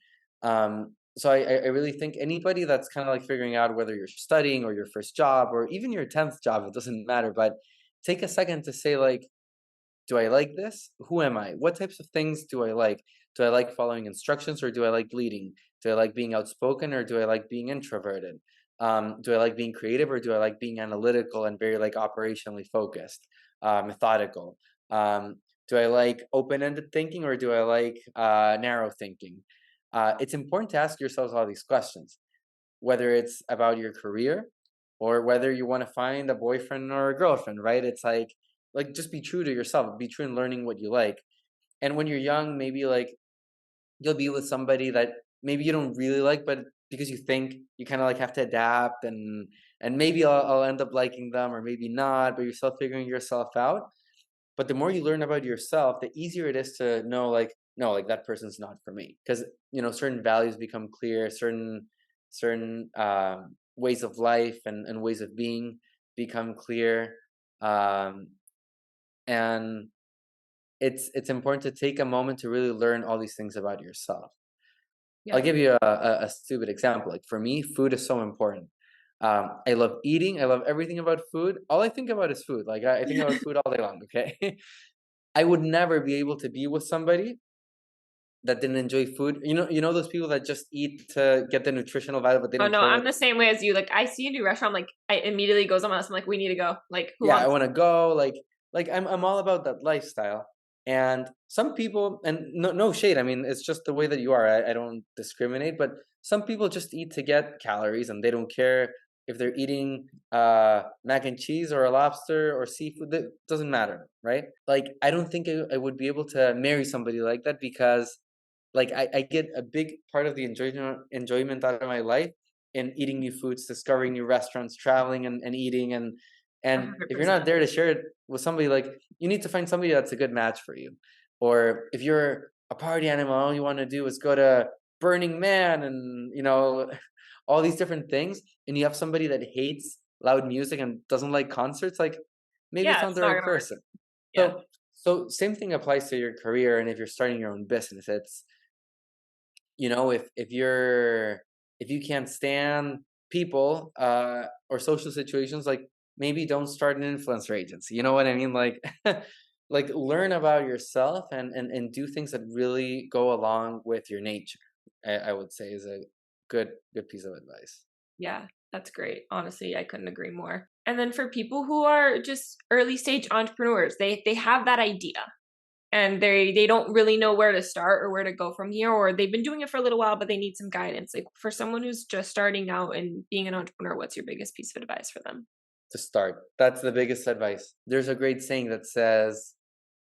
So I really think anybody that's kind of like figuring out whether you're studying or your first job or even your 10th job, it doesn't matter, but take a second to say like, do I like this? Who am I? What types of things do I like? Do I like following instructions or do I like leading? Do I like being outspoken or do I like being introverted? Do I like being creative or do I like being analytical and very like operationally focused, methodical? Do I like open-ended thinking or do I like narrow thinking? It's important to ask yourselves all these questions, whether it's about your career or whether you want to find a boyfriend or a girlfriend, right? It's like just be true to yourself, be true in learning what you like. And when you're young, maybe like you'll be with somebody that maybe you don't really like, but because you think you kind of like have to adapt and maybe I'll end up liking them or maybe not, but you're still figuring yourself out. But the more you learn about yourself, the easier it is to know like, no, like that person's not for me. Because certain values become clear, certain ways of life and ways of being become clear. Um, and it's important to take a moment to really learn all these things about yourself. I'll Yeah. give you a stupid example. Like for me, food is so important. I love eating. I love everything about food. All I think about is food. Like I think about food all day long. Okay, I would never be able to be with somebody that didn't enjoy food. You know those people that just eat to get the nutritional value, but they Oh don't no, care I'm what. the same way as you. Like I see a new restaurant, like I immediately goes on my list. I'm like, we need to go. Like who Yeah, I wants? want to go. Like I'm all about that lifestyle. And some people, and no shade. I mean, it's just the way that you are. I don't discriminate, but some people just eat to get calories, and they don't care if they're eating mac and cheese or a lobster or seafood. That doesn't matter, right? Like I don't think I would be able to marry somebody like that because, like, I get a big part of the enjoyment out of my life in eating new foods, discovering new restaurants, traveling and eating and if you're 100%. not there to share it with somebody, like you need to find somebody that's a good match for you. Or if you're a party animal, all you want to do is go to Burning Man and, all these different things, and you have somebody that hates loud music and doesn't like concerts, like maybe it's Yeah, not it's the not right gonna work. person. Yeah. So same thing applies to your career, and if you're starting your own business, it's if you can't stand people or social situations, like maybe don't start an influencer agency. You know what I mean? Like like learn about yourself and do things that really go along with your nature. I would say is a good piece of advice. Yeah, that's great. Honestly, I couldn't agree more. And then for people who are just early stage entrepreneurs, they have that idea and they don't really know where to start or where to go from here, or they've been doing it for a little while but they need some guidance. Like for someone who's just starting out and being an entrepreneur, what's your biggest piece of advice for them? To start, that's the biggest advice. There's a great saying that says,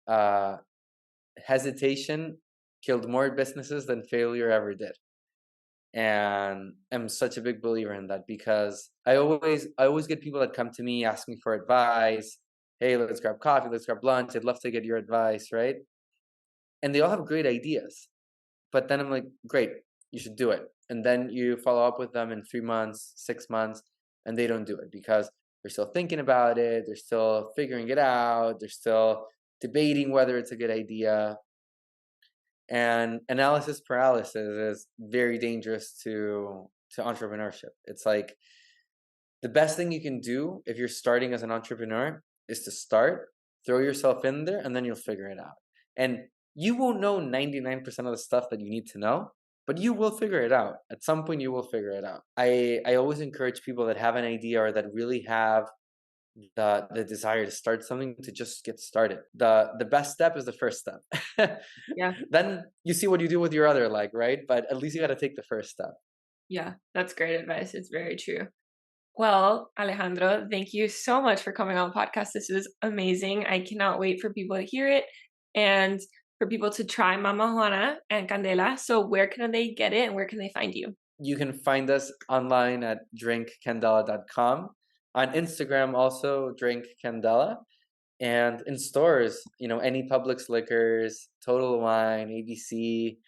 uh, hesitation killed more businesses than failure ever did. And I'm such a big believer in that, because I always get people that come to me ask me for advice. Hey, let's grab coffee, let's grab lunch, I'd love to get your advice, right? And they all have great ideas, but then I'm like, great, you should do it. And then you follow up with them in 3 months, 6 months, and they don't do it because they're still thinking about it, they're still figuring it out, they're still debating whether it's a good idea. And analysis paralysis is very dangerous to entrepreneurship. It's like the best thing you can do if you're starting as an entrepreneur is to start, throw yourself in there, and then you'll figure it out. And you won't know 99% of the stuff that you need to know, but you will figure it out. At some point, you will figure it out. I always encourage people that have an idea or that really have the desire to start something to just get started. The best step is the first step. Yeah. Then you see what you do with your other leg, right? But at least you got to take the first step. Yeah, that's great advice. It's very true. Well, Alejandro, thank you so much for coming on the podcast. This was amazing. I cannot wait for people to hear it and for people to try Mamajuana and Candela. So where can they get it and where can they find you? You can find us online at drinkcandela.com. On Instagram also, Drink Candela. And in stores, any Publix liquors, Total Wine, ABC,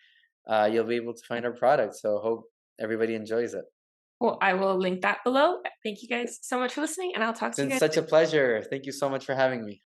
you'll be able to find our product. So hope everybody enjoys it. Well, I will link that below. Thank you guys so much for listening, and I'll talk It's to you been guys such a soon. pleasure. Thank you so much for having me.